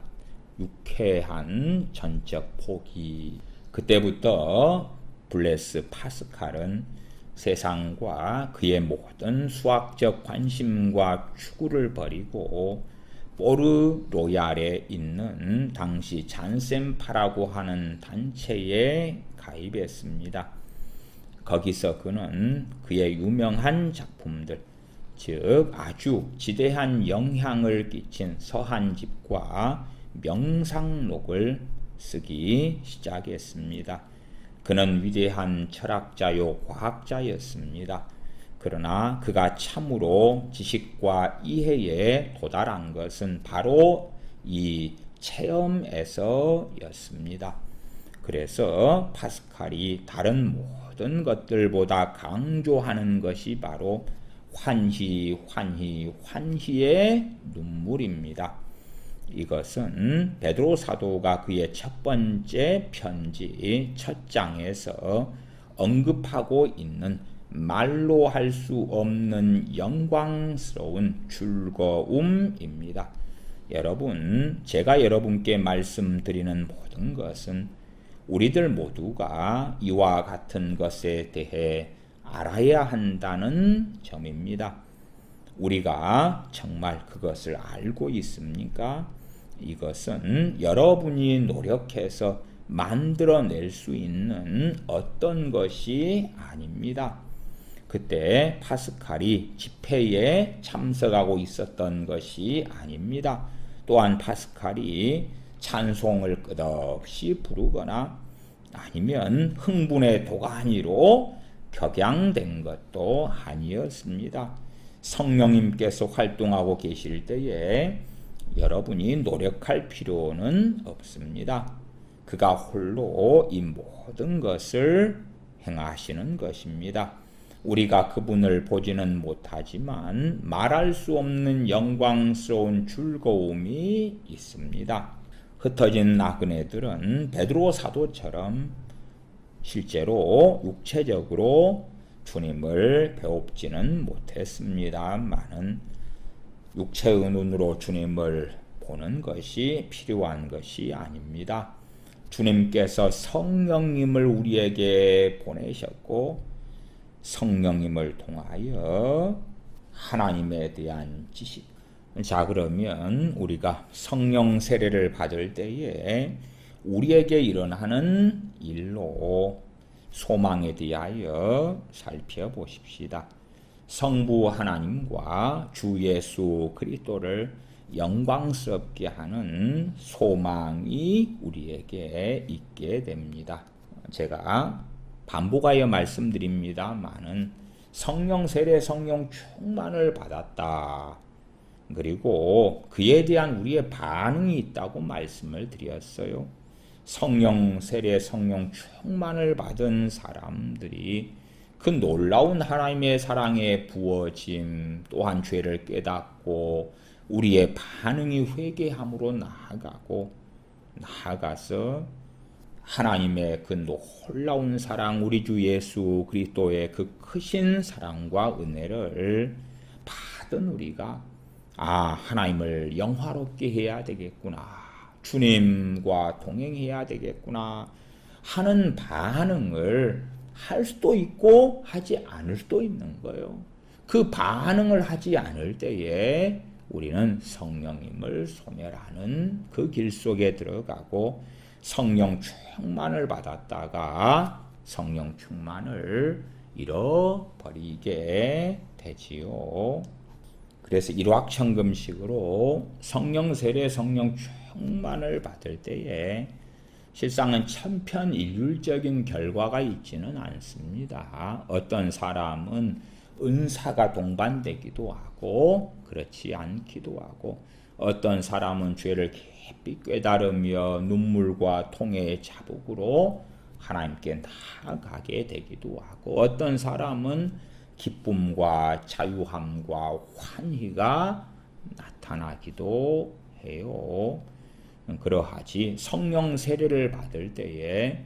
유쾌한 전적 포기. 그때부터 블레스 파스칼은 세상과 그의 모든 수학적 관심과 추구를 버리고 포르로얄에 있는 당시 잔센파라고 하는 단체에 가입했습니다. 거기서 그는 그의 유명한 작품들, 즉 아주 지대한 영향을 끼친 서한집과 명상록을 쓰기 시작했습니다. 그는 위대한 철학자요 과학자였습니다. 그러나 그가 참으로 지식과 이해에 도달한 것은 바로 이 체험에서였습니다. 그래서 파스칼이 다른 모든 것들보다 강조하는 것이 바로 환희, 환희, 환희의 눈물입니다. 이것은 베드로 사도가 그의 첫 번째 편지 첫 장에서 언급하고 있는 말로 할 수 없는 영광스러운 즐거움입니다. 여러분, 제가 여러분께 말씀드리는 모든 것은 우리들 모두가 이와 같은 것에 대해 알아야 한다는 점입니다. 우리가 정말 그것을 알고 있습니까? 이것은 여러분이 노력해서 만들어낼 수 있는 어떤 것이 아닙니다. 그때 파스칼이 집회에 참석하고 있었던 것이 아닙니다. 또한 파스칼이 찬송을 끝없이 부르거나 아니면 흥분의 도가니로 격양된 것도 아니었습니다. 성령님께서 활동하고 계실 때에 여러분이 노력할 필요는 없습니다. 그가 홀로 이 모든 것을 행하시는 것입니다. 우리가 그분을 보지는 못하지만 말할 수 없는 영광스러운 즐거움이 있습니다. 흩어진 나그네들은 베드로 사도처럼 실제로 육체적으로 주님을 배웁지는 못했습니다만은 육체의 눈으로 주님을 보는 것이 필요한 것이 아닙니다. 주님께서 성령님을 우리에게 보내셨고 성령님을 통하여 하나님에 대한 지식. 자, 그러면 우리가 성령 세례를 받을 때에 우리에게 일어나는 일로 소망에 대하여 살펴보십시다. 성부 하나님과 주 예수 그리스도를 영광스럽게 하는 소망이 우리에게 있게 됩니다. 제가 반복하여 말씀드립니다마는 성령 세례, 성령 충만을 받았다. 그리고 그에 대한 우리의 반응이 있다고 말씀을 드렸어요. 성령 세례, 성령 충만을 받은 사람들이 그 놀라운 하나님의 사랑의 부어짐, 또한 죄를 깨닫고 우리의 반응이 회개함으로 나아가서 하나님의 그 놀라운 사랑, 우리 주 예수 그리스도의 그 크신 사랑과 은혜를 받은 우리가 하나님을 영화롭게 해야 되겠구나, 주님과 동행해야 되겠구나 하는 반응을 할 수도 있고 하지 않을 수도 있는 거예요. 그 반응을 하지 않을 때에 우리는 성령님을 소멸하는 그 길 속에 들어가고 성령 충만을 받았다가 성령 충만을 잃어버리게 되지요. 그래서 일확천금식으로 성령 세례, 성령 충만을 받을 때에 실상은 천편일률적인 결과가 있지는 않습니다. 어떤 사람은 은사가 동반되기도 하고 그렇지 않기도 하고, 어떤 사람은 죄를 깊이 깨달으며 눈물과 통해의 자복으로 하나님께 나아가게 되기도 하고, 어떤 사람은 기쁨과 자유함과 환희가 나타나기도 해요. 그러하지 성령 세례를 받을 때에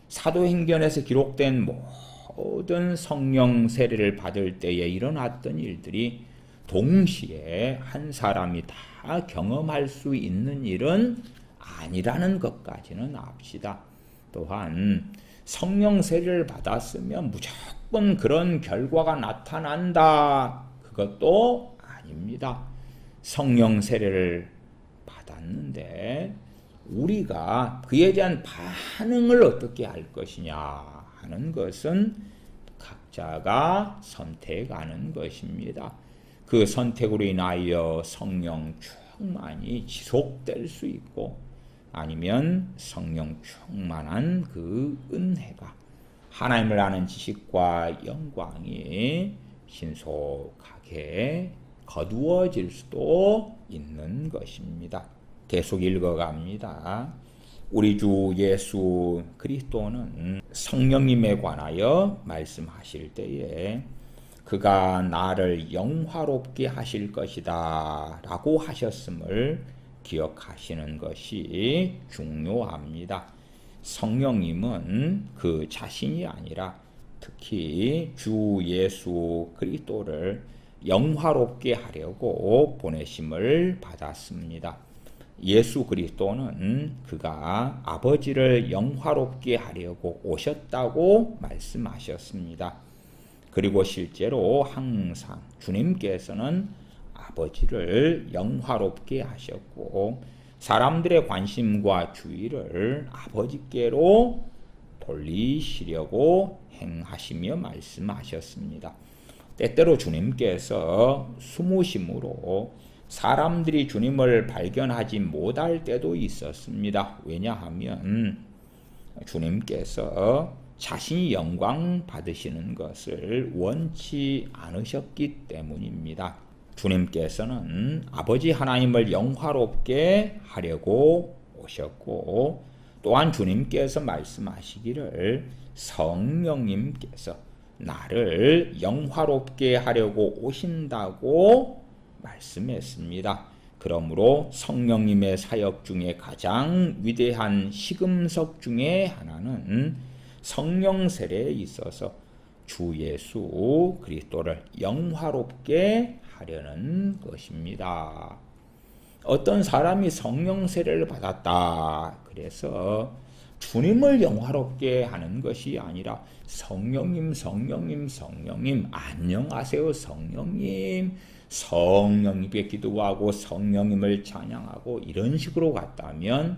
사도행전에서 기록된 모든 성령 세례를 받을 때에 일어났던 일들이 동시에 한 사람이 다 경험할 수 있는 일은 아니라는 것까지는 압시다. 또한 성령 세례를 받았으면 무조건 그런 결과가 나타난다, 그것도 아닙니다. 성령 세례를 받았는데 우리가 그에 대한 반응을 어떻게 할 것이냐 하는 것은 각자가 선택하는 것입니다. 그 선택으로 인하여 성령 충만이 지속될 수 있고, 아니면 성령 충만한 그 은혜가, 하나님을 아는 지식과 영광이 신속하게 거두어질 수도 있는 것입니다. 계속 읽어갑니다. 우리 주 예수 그리스도는 성령님에 관하여 말씀하실 때에 그가 나를 영화롭게 하실 것이다 라고 하셨음을 기억하시는 것이 중요합니다. 성령님은 그 자신이 아니라 특히 주 예수 그리스도를 영화롭게 하려고 보내심을 받았습니다. 예수 그리스도는 그가 아버지를 영화롭게 하려고 오셨다고 말씀하셨습니다. 그리고 실제로 항상 주님께서는 아버지를 영화롭게 하셨고, 사람들의 관심과 주의를 아버지께로 돌리시려고 행하시며 말씀하셨습니다. 때때로 주님께서 숨으심으로 사람들이 주님을 발견하지 못할 때도 있었습니다. 왜냐하면 주님께서 자신이 영광 받으시는 것을 원치 않으셨기 때문입니다. 주님께서는 아버지 하나님을 영화롭게 하려고 오셨고, 또한 주님께서 말씀하시기를 성령님께서 나를 영화롭게 하려고 오신다고 말씀했습니다. 그러므로 성령님의 사역 중에 가장 위대한 시금석 중에 하나는 성령 세례에 있어서 주 예수 그리스도를 영화롭게 하려는 것입니다. 어떤 사람이 성령 세례를 받았다 그래서 주님을 영화롭게 하는 것이 아니라 성령님 안녕하세요 성령님께 기도하고 성령님을 찬양하고 이런 식으로 갔다면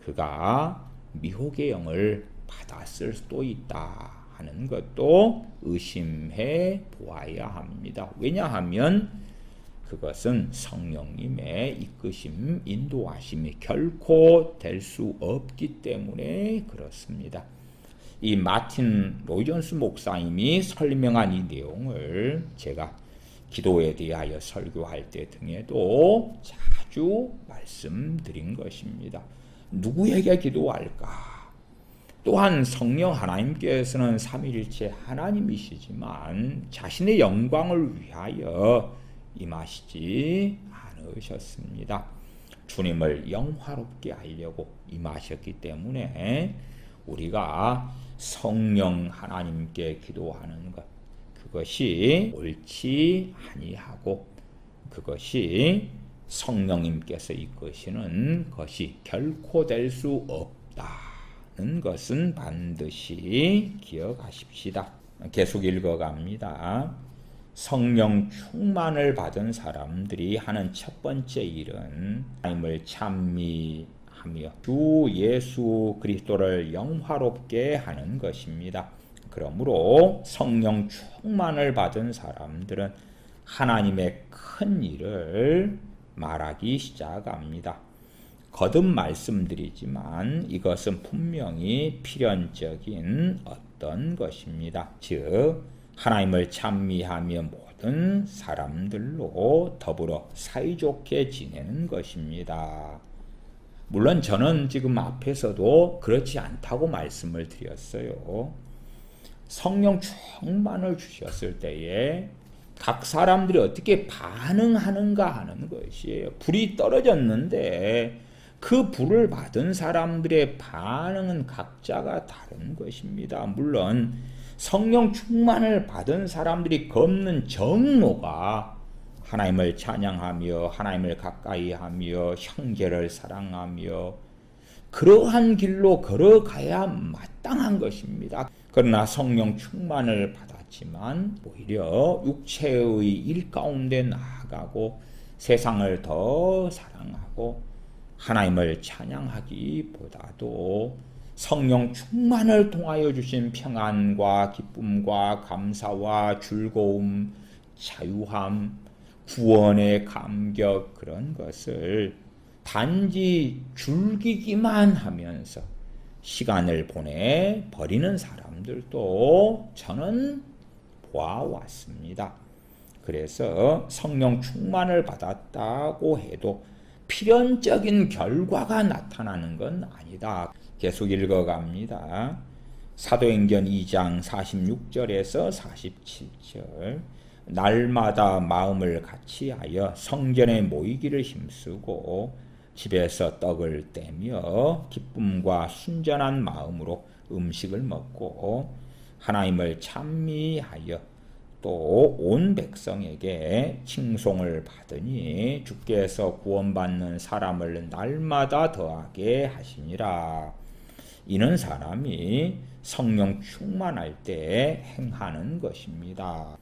그가 미혹의 영을 받았을 수도 있다 하는 것도 의심해 보아야 합니다. 왜냐하면 그것은 성령님의 이끄심, 인도하심이 결코 될 수 없기 때문에 그렇습니다. 이 마틴 로이존스 목사님이 설명한 이 내용을 제가 기도에 대하여 설교할 때 등에도 자주 말씀드린 것입니다. 누구에게 기도할까? 또한 성령 하나님께서는 삼위일체 하나님이시지만 자신의 영광을 위하여 임하시지 않으셨습니다. 주님을 영화롭게 하려고 임하셨기 때문에 우리가 성령 하나님께 기도하는 것, 그것이 옳지 아니하고 그것이 성령님께서 이끄시는 것이 결코 될 수 없다는 것은 반드시 기억하십시다. 계속 읽어갑니다. 성령 충만을 받은 사람들이 하는 첫 번째 일은 하나님을 찬미하며 주 예수 그리스도를 영화롭게 하는 것입니다. 그러므로 성령 충만을 받은 사람들은 하나님의 큰 일을 말하기 시작합니다. 거듭 말씀드리지만 이것은 분명히 필연적인 어떤 것입니다. 즉 하나님을 찬미하며 모든 사람들로 더불어 사이좋게 지내는 것입니다. 물론 저는 지금 앞에서도 그렇지 않다고 말씀을 드렸어요. 성령 충만을 주셨을 때에 각 사람들이 어떻게 반응하는가 하는 것이에요. 불이 떨어졌는데 그 불을 받은 사람들의 반응은 각자가 다른 것입니다. 물론 성령 충만을 받은 사람들이 걷는 정로가 하나님을 찬양하며 하나님을 가까이하며 형제를 사랑하며 그러한 길로 걸어가야 마땅한 것입니다. 그러나 성령 충만을 받았지만 오히려 육체의 일 가운데 나아가고 세상을 더 사랑하고 하나님을 찬양하기보다도 성령 충만을 통하여 주신 평안과 기쁨과 감사와 즐거움, 자유함, 구원의 감격 그런 것을 단지 즐기기만 하면서 시간을 보내 버리는 사람들도 저는 보아왔습니다. 그래서 성령 충만을 받았다고 해도 필연적인 결과가 나타나는 건 아니다. 계속 읽어갑니다. 사도행전 2장 46절에서 47절 날마다 마음을 같이하여 성전에 모이기를 힘쓰고 집에서 떡을 떼며 기쁨과 순전한 마음으로 음식을 먹고 하나님을 찬미하여 또 온 백성에게 칭송을 받으니 주께서 구원받는 사람을 날마다 더하게 하시니라. 이는 사람이 성령 충만할 때 행하는 것입니다.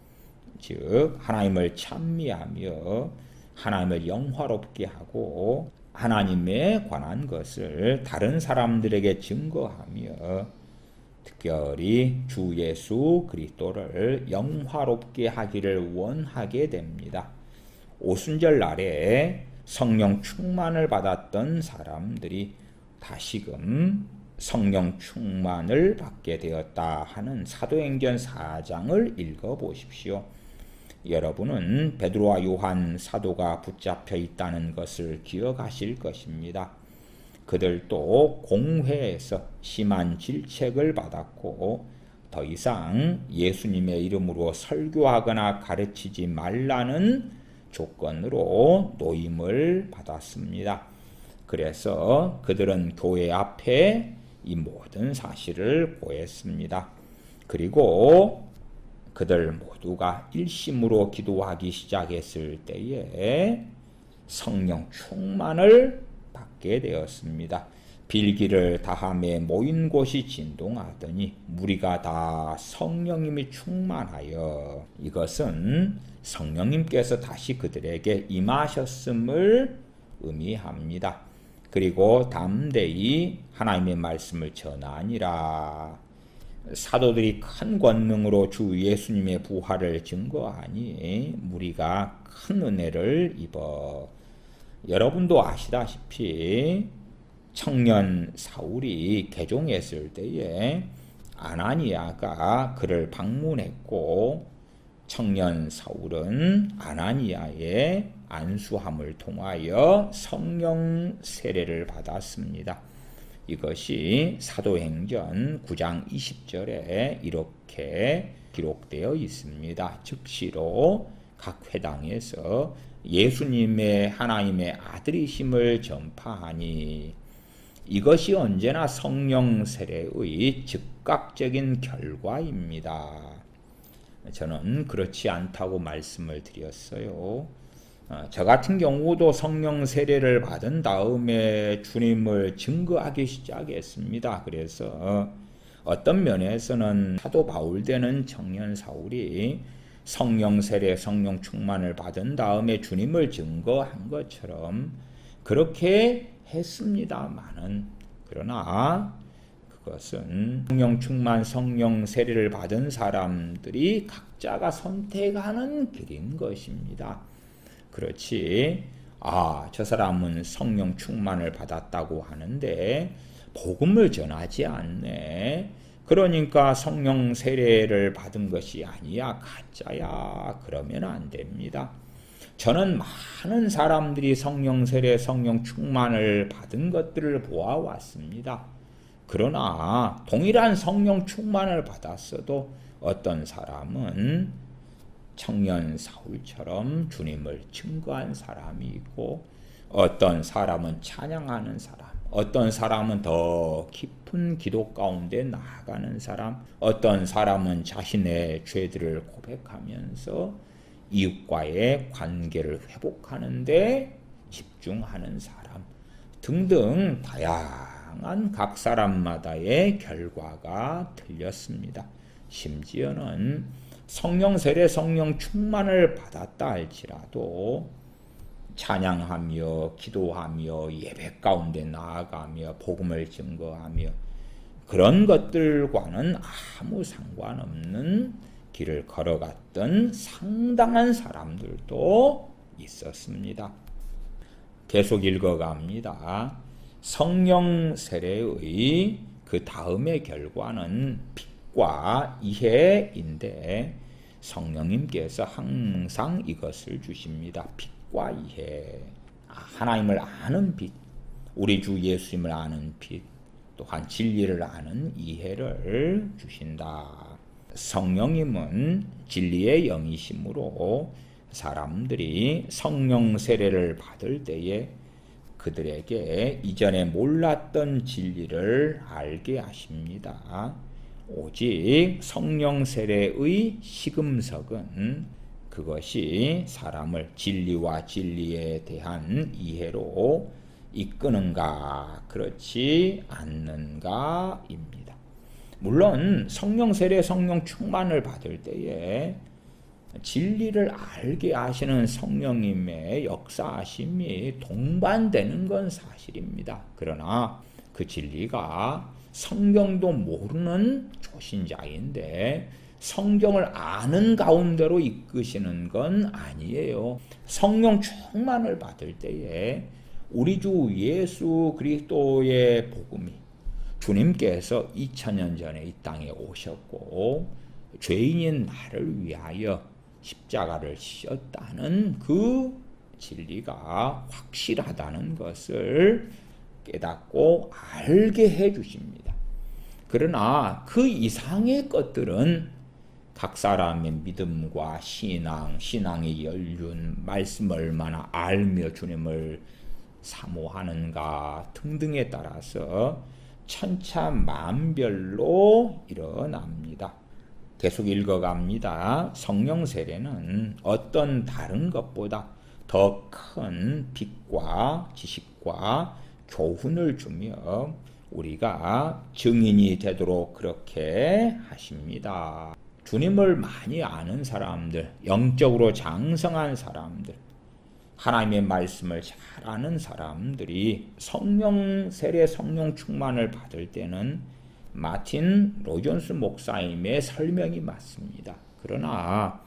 즉 하나님을 찬미하며 하나님을 영화롭게 하고 하나님에 관한 것을 다른 사람들에게 증거하며 특별히 주 예수 그리스도를 영화롭게 하기를 원하게 됩니다. 오순절 날에 성령 충만을 받았던 사람들이 다시금 성령 충만을 받게 되었다 하는 사도행전 4장을 읽어보십시오. 여러분은 베드로와 요한 사도가 붙잡혀 있다는 것을 기억하실 것입니다. 그들도 공회에서 심한 질책을 받았고 더 이상 예수님의 이름으로 설교하거나 가르치지 말라는 조건으로 노임을 받았습니다. 그래서 그들은 교회 앞에 이 모든 사실을 고했습니다. 그리고 그들 모두가 일심으로 기도하기 시작했을 때에 성령 충만을 받게 되었습니다. 빌기를 다함에 모인 곳이 진동하더니 무리가 다 성령님이 충만하여 이것은 성령님께서 다시 그들에게 임하셨음을 의미합니다. 그리고 담대히 하나님의 말씀을 전하니라. 사도들이 큰 권능으로 주 예수님의 부활을 증거하니 무리가 큰 은혜를 입어 여러분도 아시다시피 청년 사울이 개종했을 때에 아나니아가 그를 방문했고 청년 사울은 아나니아의 안수함을 통하여 성령 세례를 받았습니다. 이것이 사도행전 9장 20절에 이렇게 기록되어 있습니다. 즉시로 각 회당에서 예수님의 하나님의 아들이심을 전파하니 이것이 언제나 성령 세례의 즉각적인 결과입니다. 저는 그렇지 않다고 말씀을 드렸어요. 저 같은 경우도 성령 세례를 받은 다음에 주님을 증거하기 시작했습니다. 그래서 어떤 면에서는 사도 바울 되는 청년 사울이 성령 세례, 성령 충만을 받은 다음에 주님을 증거한 것처럼 그렇게 했습니다마는 그러나 그것은 성령 충만, 성령 세례를 받은 사람들이 각자가 선택하는 길인 것입니다. 그렇지, 저 사람은 성령 충만을 받았다고 하는데 복음을 전하지 않네. 그러니까 성령 세례를 받은 것이 아니야, 가짜야. 그러면 안 됩니다. 저는 많은 사람들이 성령 세례, 성령 충만을 받은 것들을 보아왔습니다. 그러나 동일한 성령 충만을 받았어도 어떤 사람은 청년 사울처럼 주님을 증거한 사람이 있고, 어떤 사람은 찬양하는 사람, 어떤 사람은 더 깊은 기도 가운데 나아가는 사람, 어떤 사람은 자신의 죄들을 고백하면서 이웃과의 관계를 회복하는 데 집중하는 사람 등등 다양한 각 사람마다의 결과가 틀렸습니다. 심지어는 성령 세례, 성령 충만을 받았다 할지라도 찬양하며 기도하며 예배 가운데 나아가며 복음을 증거하며 그런 것들과는 아무 상관없는 길을 걸어갔던 상당한 사람들도 있었습니다. 계속 읽어갑니다. 성령 세례의 그 다음의 결과는 빛과 이해인데, 성령님께서 항상 이것을 주십니다. 빛과 이해. 하나님을 아는 빛, 우리 주 예수님을 아는 빛, 또한 진리를 아는 이해를 주신다. 성령님은 진리의 영이심으로 사람들이 성령 세례를 받을 때에 그들에게 이전에 몰랐던 진리를 알게 하십니다. 오직 성령 세례의 시금석은 그것이 사람을 진리와 진리에 대한 이해로 이끄는가 그렇지 않는가입니다. 물론 성령 세례, 성령 충만을 받을 때에 진리를 알게 하시는 성령님의 역사하심이 동반되는 건 사실입니다. 그러나 그 진리가 성경도 모르는 초신자인데 성경을 아는 가운데로 이끄시는 건 아니에요. 성령 충만을 받을 때에 우리 주 예수 그리스도의 복음이, 주님께서 2000년 전에 이 땅에 오셨고 죄인인 나를 위하여 십자가를 지셨다는 그 진리가 확실하다는 것을 깨닫고 알게 해주십니다. 그러나 그 이상의 것들은 각 사람의 믿음과 신앙의 연륜, 말씀을 얼마나 알며 주님을 사모하는가 등등에 따라서 천차만별로 일어납니다. 계속 읽어갑니다. 성령 세례는 어떤 다른 것보다 더 큰 빛과 지식과 교훈을 주며 우리가 증인이 되도록 그렇게 하십니다. 주님을 많이 아는 사람들, 영적으로 장성한 사람들, 하나님의 말씀을 잘 아는 사람들이 성령 세례, 성령 충만을 받을 때는 마틴 로이존스 목사님의 설명이 맞습니다. 그러나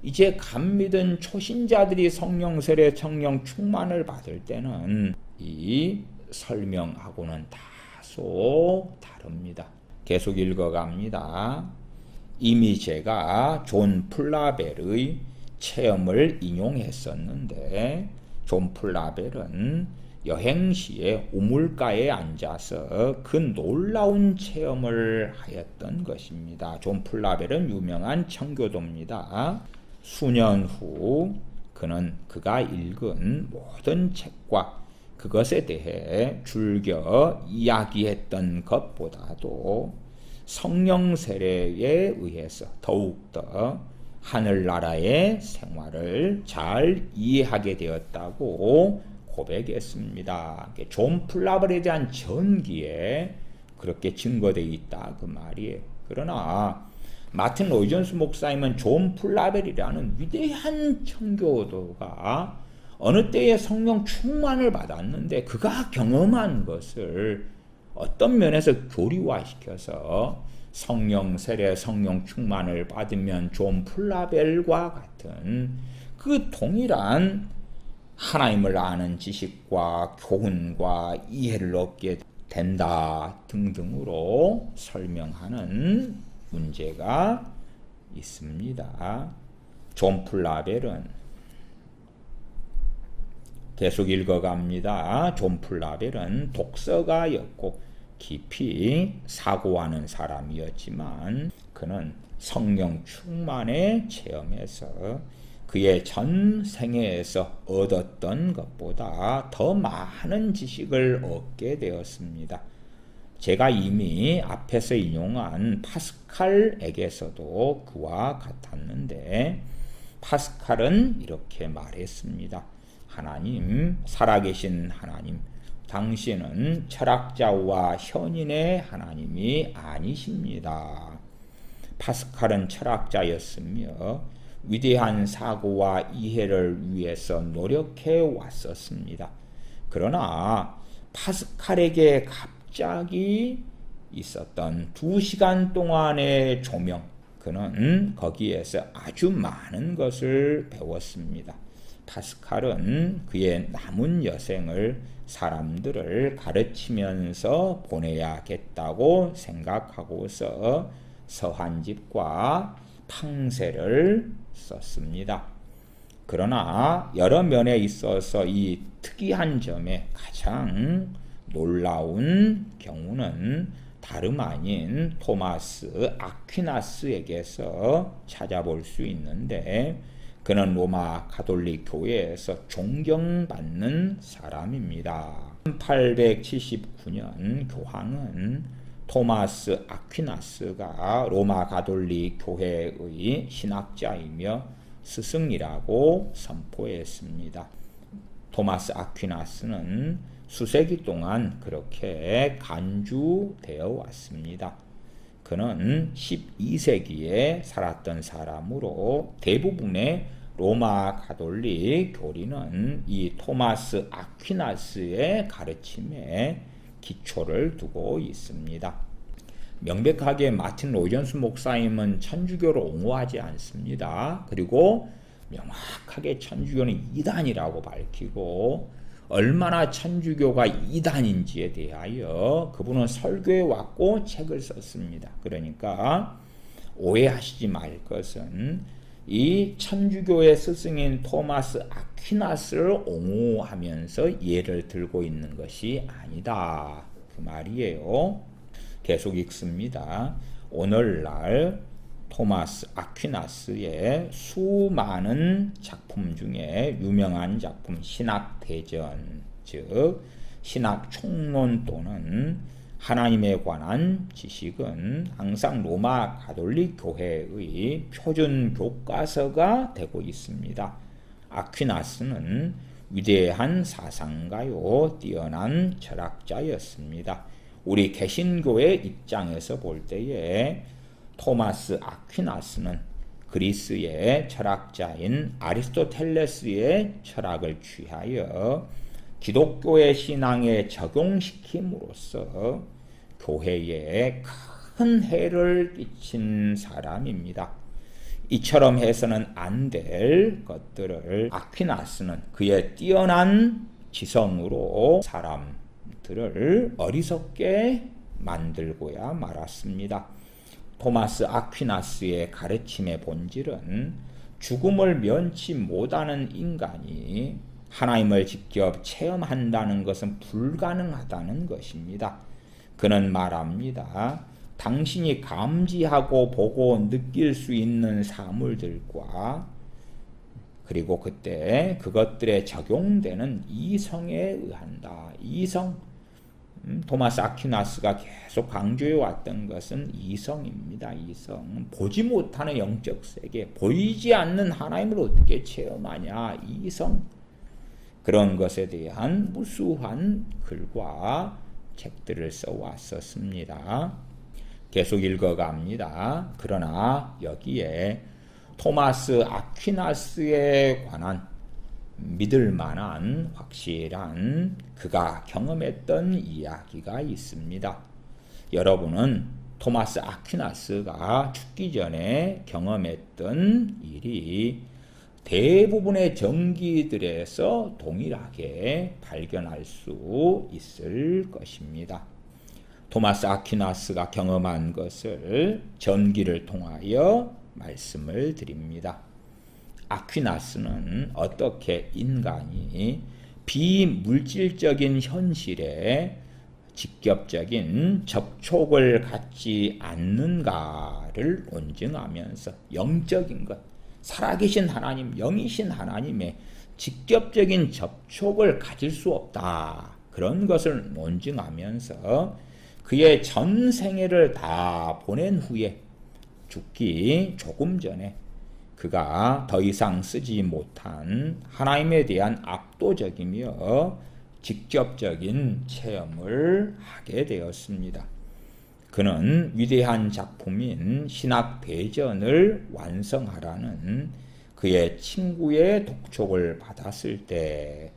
이제 감 믿은 초신자들이 성령 세례, 성령 충만을 받을 때는 이 설명하고는 다소 다릅니다. 계속 읽어갑니다. 이미 제가 존 플라벨의 체험을 인용했었는데, 존 플라벨은 여행시에 우물가에 앉아서 그 놀라운 체험을 하였던 것입니다. 존 플라벨은 유명한 청교도입니다. 수년 후 그는 그가 읽은 모든 책과 그것에 대해 즐겨 이야기했던 것보다도 성령 세례에 의해서 더욱더 하늘나라의 생활을 잘 이해하게 되었다고 고백했습니다. 존 플라벨에 대한 전기에 그렇게 증거되어 있다 그 말이에요. 그러나 마틴 로이존스 목사님은 존 플라벨이라는 위대한 청교도가 어느 때에 성령 충만을 받았는데 그가 경험한 것을 어떤 면에서 교리화시켜서 성령 세례, 성령 충만을 받으면 존 플라벨과 같은 그 동일한 하나님을 아는 지식과 교훈과 이해를 얻게 된다 등등으로 설명하는 문제가 있습니다. 존 플라벨은 계속 읽어갑니다. 존 플라벨은 독서가였고 깊이 사고하는 사람이었지만 그는 성령 충만의 체험에서 그의 전 생애에서 얻었던 것보다 더 많은 지식을 얻게 되었습니다. 제가 이미 앞에서 인용한 파스칼에게서도 그와 같았는데 파스칼은 이렇게 말했습니다. 하나님, 살아계신 하나님, 당신은 철학자와 현인의 하나님이 아니십니다. 파스칼은 철학자였으며 위대한 사고와 이해를 위해서 노력해 왔었습니다. 그러나 파스칼에게 갑자기 있었던 2시간 동안의 조명, 그는 거기에서 아주 많은 것을 배웠습니다. 파스칼은 그의 남은 여생을 사람들을 가르치면서 보내야겠다고 생각하고서 서한집과 팡세를 썼습니다. 그러나 여러 면에 있어서 이 특이한 점에 가장 놀라운 경우는 다름 아닌 토마스 아퀴나스에게서 찾아볼 수 있는데 그는 로마 가톨릭 교회에서 존경받는 사람입니다. 1879년 교황은 토마스 아퀴나스가 로마 가톨릭 교회의 신학자이며 스승이라고 선포했습니다. 토마스 아퀴나스는 수세기 동안 그렇게 간주되어 왔습니다. 그는 12세기에 살았던 사람으로 대부분의 로마 가톨릭 교리는 이 토마스 아퀴나스의 가르침에 기초를 두고 있습니다. 명백하게 마틴 로이전스 목사님은 천주교를 옹호하지 않습니다. 그리고 명확하게 천주교는 이단이라고 밝히고 얼마나 천주교가 이단인지에 대하여 그분은 설교해 왔고 책을 썼습니다. 그러니까 오해하시지 말 것은 이 천주교의 스승인 토마스 아퀴나스를 옹호하면서 예를 들고 있는 것이 아니다. 그 말이에요. 계속 읽습니다. 오늘날 토마스 아퀴나스의 수많은 작품 중에 유명한 작품 신학대전, 즉 신학총론 또는 하나님에 관한 지식은 항상 로마 가톨릭 교회의 표준 교과서가 되고 있습니다. 아퀴나스는 위대한 사상가요, 뛰어난 철학자였습니다. 우리 개신교의 입장에서 볼 때에 토마스 아퀴나스는 그리스의 철학자인 아리스토텔레스의 철학을 취하여 기독교의 신앙에 적용시킴으로써 교회에 큰 해를 끼친 사람입니다. 이처럼 해서는 안 될 것들을 아퀴나스는 그의 뛰어난 지성으로 사람들을 어리석게 만들고야 말았습니다. 토마스 아퀴나스의 가르침의 본질은 죽음을 면치 못하는 인간이 하나님을 직접 체험한다는 것은 불가능하다는 것입니다. 그는 말합니다. 당신이 감지하고 보고 느낄 수 있는 사물들과 그리고 그때 그것들에 적용되는 이성에 의한다. 이성. 토마스 아퀴나스가 계속 강조해 왔던 것은 이성입니다. 이성. 보지 못하는 영적 세계, 보이지 않는 하나님을 어떻게 체험하냐. 이성. 그런 것에 대한 무수한 글과 책들을 써왔었습니다. 계속 읽어갑니다. 그러나 여기에 토마스 아퀴나스에 관한 믿을 만한 확실한 그가 경험했던 이야기가 있습니다. 여러분은 토마스 아퀴나스가 죽기 전에 경험했던 일이 대부분의 정기들에서 동일하게 발견할 수 있을 것입니다. 토마스 아퀴나스가 경험한 것을 전기를 통하여 말씀을 드립니다. 아퀴나스는 어떻게 인간이 비물질적인 현실에 직접적인 접촉을 갖지 않는가를 논증하면서 영적인 것, 살아계신 하나님, 영이신 하나님의 직접적인 접촉을 가질 수 없다. 그런 것을 논증하면서 그의 전 생애를 다 보낸 후에 죽기 조금 전에 그가 더 이상 쓰지 못한 하나님에 대한 압도적이며 직접적인 체험을 하게 되었습니다. 그는 위대한 작품인 신학대전을 완성하라는 그의 친구의 독촉을 받았을 때,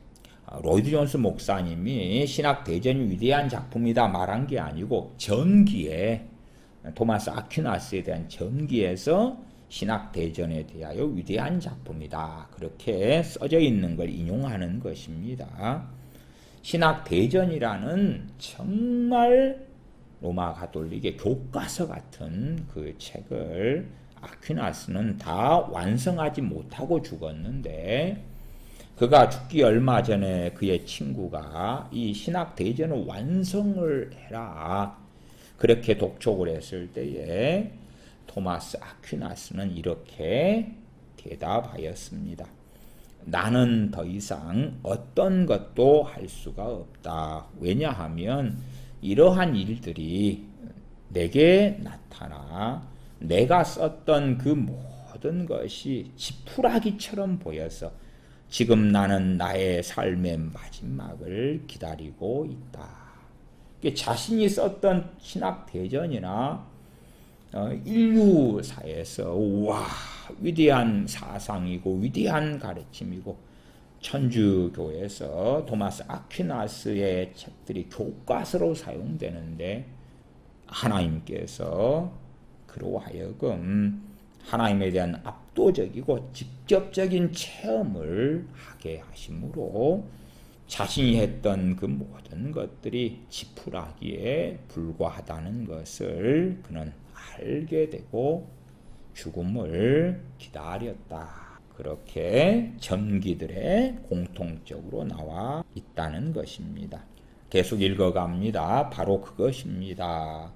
로이드 존스 목사님이 신학대전이 위대한 작품이다 말한 게 아니고 전기에, 토마스 아퀴나스에 대한 전기에서 신학대전에 대하여 위대한 작품이다, 그렇게 써져 있는 걸 인용하는 것입니다. 신학대전이라는 정말 로마 가톨릭의 교과서 같은 그 책을 아퀴나스는 다 완성하지 못하고 죽었는데, 그가 죽기 얼마 전에 그의 친구가 이 신학대전을 완성을 해라, 그렇게 독촉을 했을 때에 토마스 아퀴나스는 이렇게 대답하였습니다. 나는 더 이상 어떤 것도 할 수가 없다. 왜냐하면 이러한 일들이 내게 나타나 내가 썼던 그 모든 것이 지푸라기처럼 보여서 지금 나는 나의 삶의 마지막을 기다리고 있다. 자신이 썼던 신학대전이나 인류사에서 와 위대한 사상이고 위대한 가르침이고, 천주교에서 토마스 아퀴나스의 책들이 교과서로 사용되는데 하나님께서 그로 하여금 하나님에 대한 압도적이고 직접적인 체험을 하게 하심으로 자신이 했던 그 모든 것들이 지푸라기에 불과하다는 것을 그는 알게 되고 죽음을 기다렸다. 그렇게 전기들의 공통적으로 나와 있다는 것입니다. 계속 읽어갑니다. 바로 그것입니다.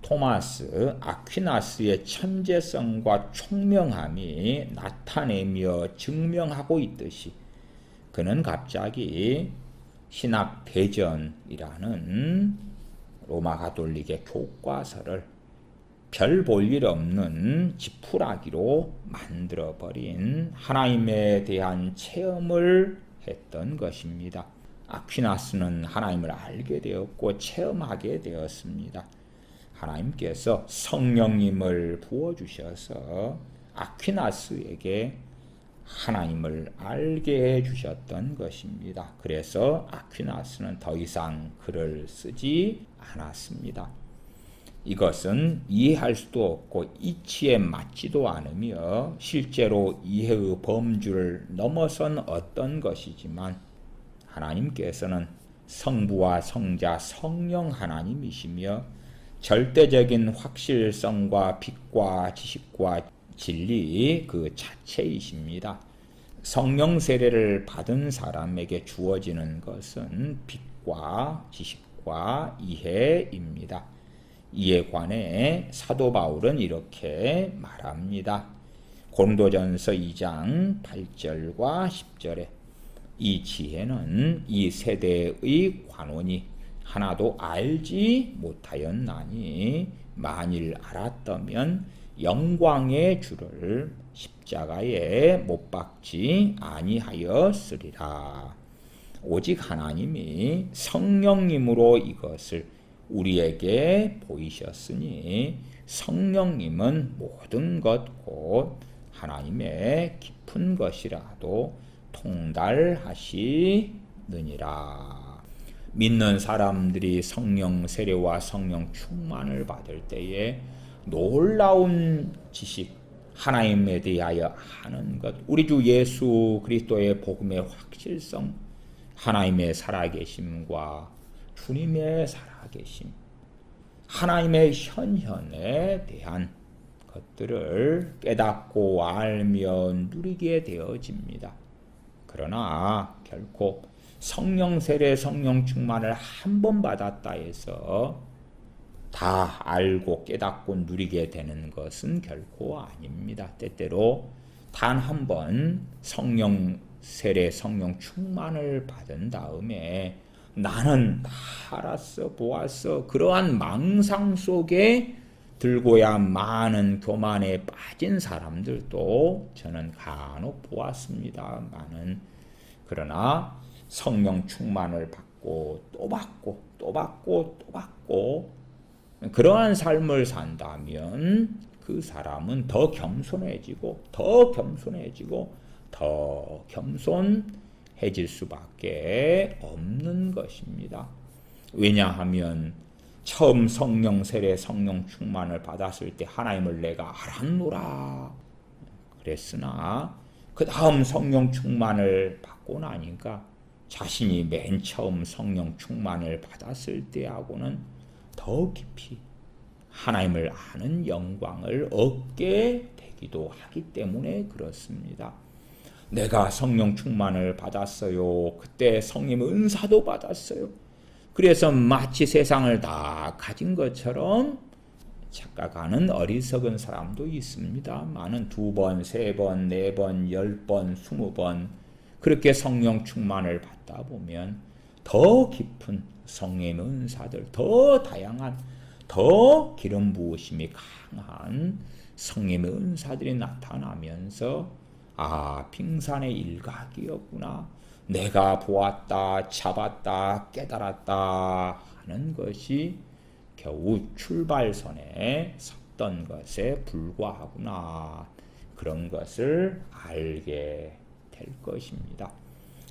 토마스 아퀴나스의 천재성과 총명함이 나타내며 증명하고 있듯이 그는 갑자기 신학대전이라는 로마 가톨릭의 교과서를 별 볼 일 없는 지푸라기로 만들어버린 하나님에 대한 체험을 했던 것입니다. 아퀴나스는 하나님을 알게 되었고 체험하게 되었습니다. 하나님께서 성령님을 부어주셔서 아퀴나스에게 하나님을 알게 해주셨던 것입니다. 그래서 아퀴나스는 더 이상 글을 쓰지 않았습니다. 이것은 이해할 수도 없고 이치에 맞지도 않으며 실제로 이해의 범주를 넘어선 어떤 것이지만, 하나님께서는 성부와 성자 성령 하나님이시며 절대적인 확실성과 빛과 지식과 진리 그 자체이십니다. 성령 세례를 받은 사람에게 주어지는 것은 빛과 지식과 이해입니다. 이에 관해 사도 바울은 이렇게 말합니다. 고린도전서 2장 8절과 10절에 이 지혜는 이 세대의 관원이 하나도 알지 못하였나니 만일 알았다면 영광의 주를 십자가에 못 박지 아니하였으리라. 오직 하나님이 성령님으로 이것을 우리에게 보이셨으니 성령님은 모든 것 곧 하나님의 깊은 것이라도 통달하시느니라. 믿는 사람들이 성령 세례와 성령 충만을 받을 때에 놀라운 지식, 하나님에 대하여 아는 것, 우리 주 예수 그리스도의 복음의 확실성, 하나님의 살아계심과 주님의 살아계심, 하나님의 현현에 대한 것들을 깨닫고 알며 누리게 되어집니다. 그러나 결코 성령 세례 성령 충만을 한 번 받았다 해서 다 알고 깨닫고 누리게 되는 것은 결코 아닙니다. 때때로 단 한 번 성령 세례 성령 충만을 받은 다음에 나는 다 알았어 보았어 그러한 망상 속에 들고야 많은 교만에 빠진 사람들도 저는 간혹 보았습니다. 그러나 성령 충만을 받고 또 받고 또 받고 또 받고 그러한 삶을 산다면 그 사람은 더 겸손해지고 더 겸손해지고 더 겸손해질 수밖에 없는 것입니다. 왜냐하면 처음 성령 세례 성령 충만을 받았을 때 하나님을 내가 알았노라 그랬으나 그 다음 성령 충만을 받고 나니까 자신이 맨 처음 성령 충만을 받았을 때하고는 더 깊이 하나님을 아는 영광을 얻게 되기도 하기 때문에 그렇습니다. 내가 성령 충만을 받았어요. 그때 성령 은사도 받았어요. 그래서 마치 세상을 다 가진 것처럼 착각하는 어리석은 사람도 있습니다. 많은 2번, 3번, 4번, 10번, 20번 그렇게 성령 충만을 받다 보면 더 깊은 성령의 은사들, 더 다양한, 더 기름 부으심이 강한 성령의 은사들이 나타나면서 빙산의 일각이었구나. 내가 보았다, 잡았다, 깨달았다 하는 것이 겨우 출발선에 섰던 것에 불과하구나. 그런 것을 알게 될 것입니다.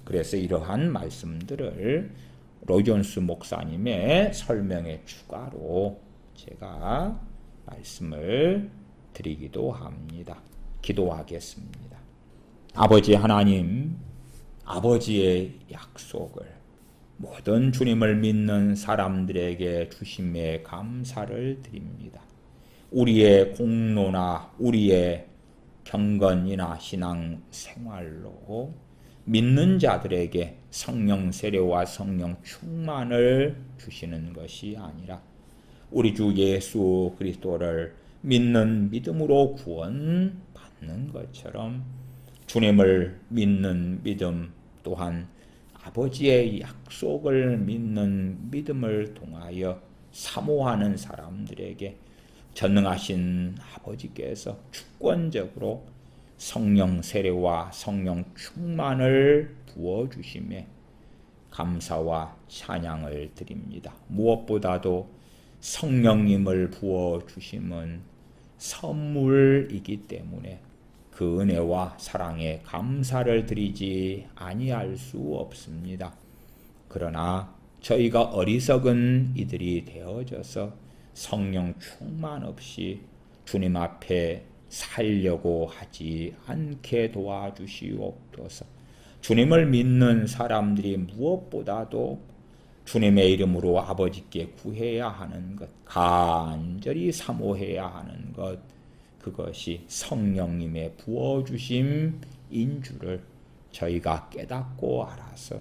그래서 이러한 말씀들을 로이존스 목사님의 설명에 추가로 제가 말씀을 드리기도 합니다. 기도하겠습니다. 아버지 하나님, 아버지의 약속을 모든 주님을 믿는 사람들에게 주심에 감사를 드립니다. 우리의 공로나 우리의 경건이나 신앙 생활로 믿는 자들에게 성령 세례와 성령 충만을 주시는 것이 아니라 우리 주 예수 그리스도를 믿는 믿음으로 구원받는 것처럼 주님을 믿는 믿음 또한 아버지의 약속을 믿는 믿음을 통하여 사모하는 사람들에게 전능하신 아버지께서 주권적으로 성령 세례와 성령 충만을 부어주심에 감사와 찬양을 드립니다. 무엇보다도 성령님을 부어주심은 선물이기 때문에 그 은혜와 사랑에 감사를 드리지 아니할 수 없습니다. 그러나 저희가 어리석은 이들이 되어져서 성령 충만 없이 주님 앞에 살려고 하지 않게 도와주시옵소서. 주님을 믿는 사람들이 무엇보다도 주님의 이름으로 아버지께 구해야 하는 것, 간절히 사모해야 하는 것, 그것이 성령님의 부어주심인 줄을 저희가 깨닫고 알아서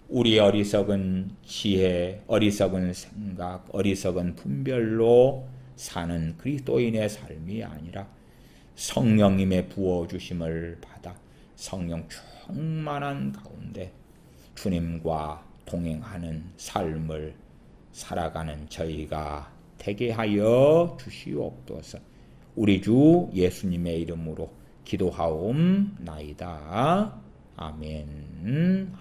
우리 어리석은 지혜, 어리석은 생각, 어리석은 분별로 사는 그리스도인의 삶이 아니라 성령님의 부어주심을 받아 성령 충만한 가운데 주님과 동행하는 삶을 살아가는 저희가 되게 하여 주시옵소서. 우리 주 예수님의 이름으로 기도하옵나이다. 아멘.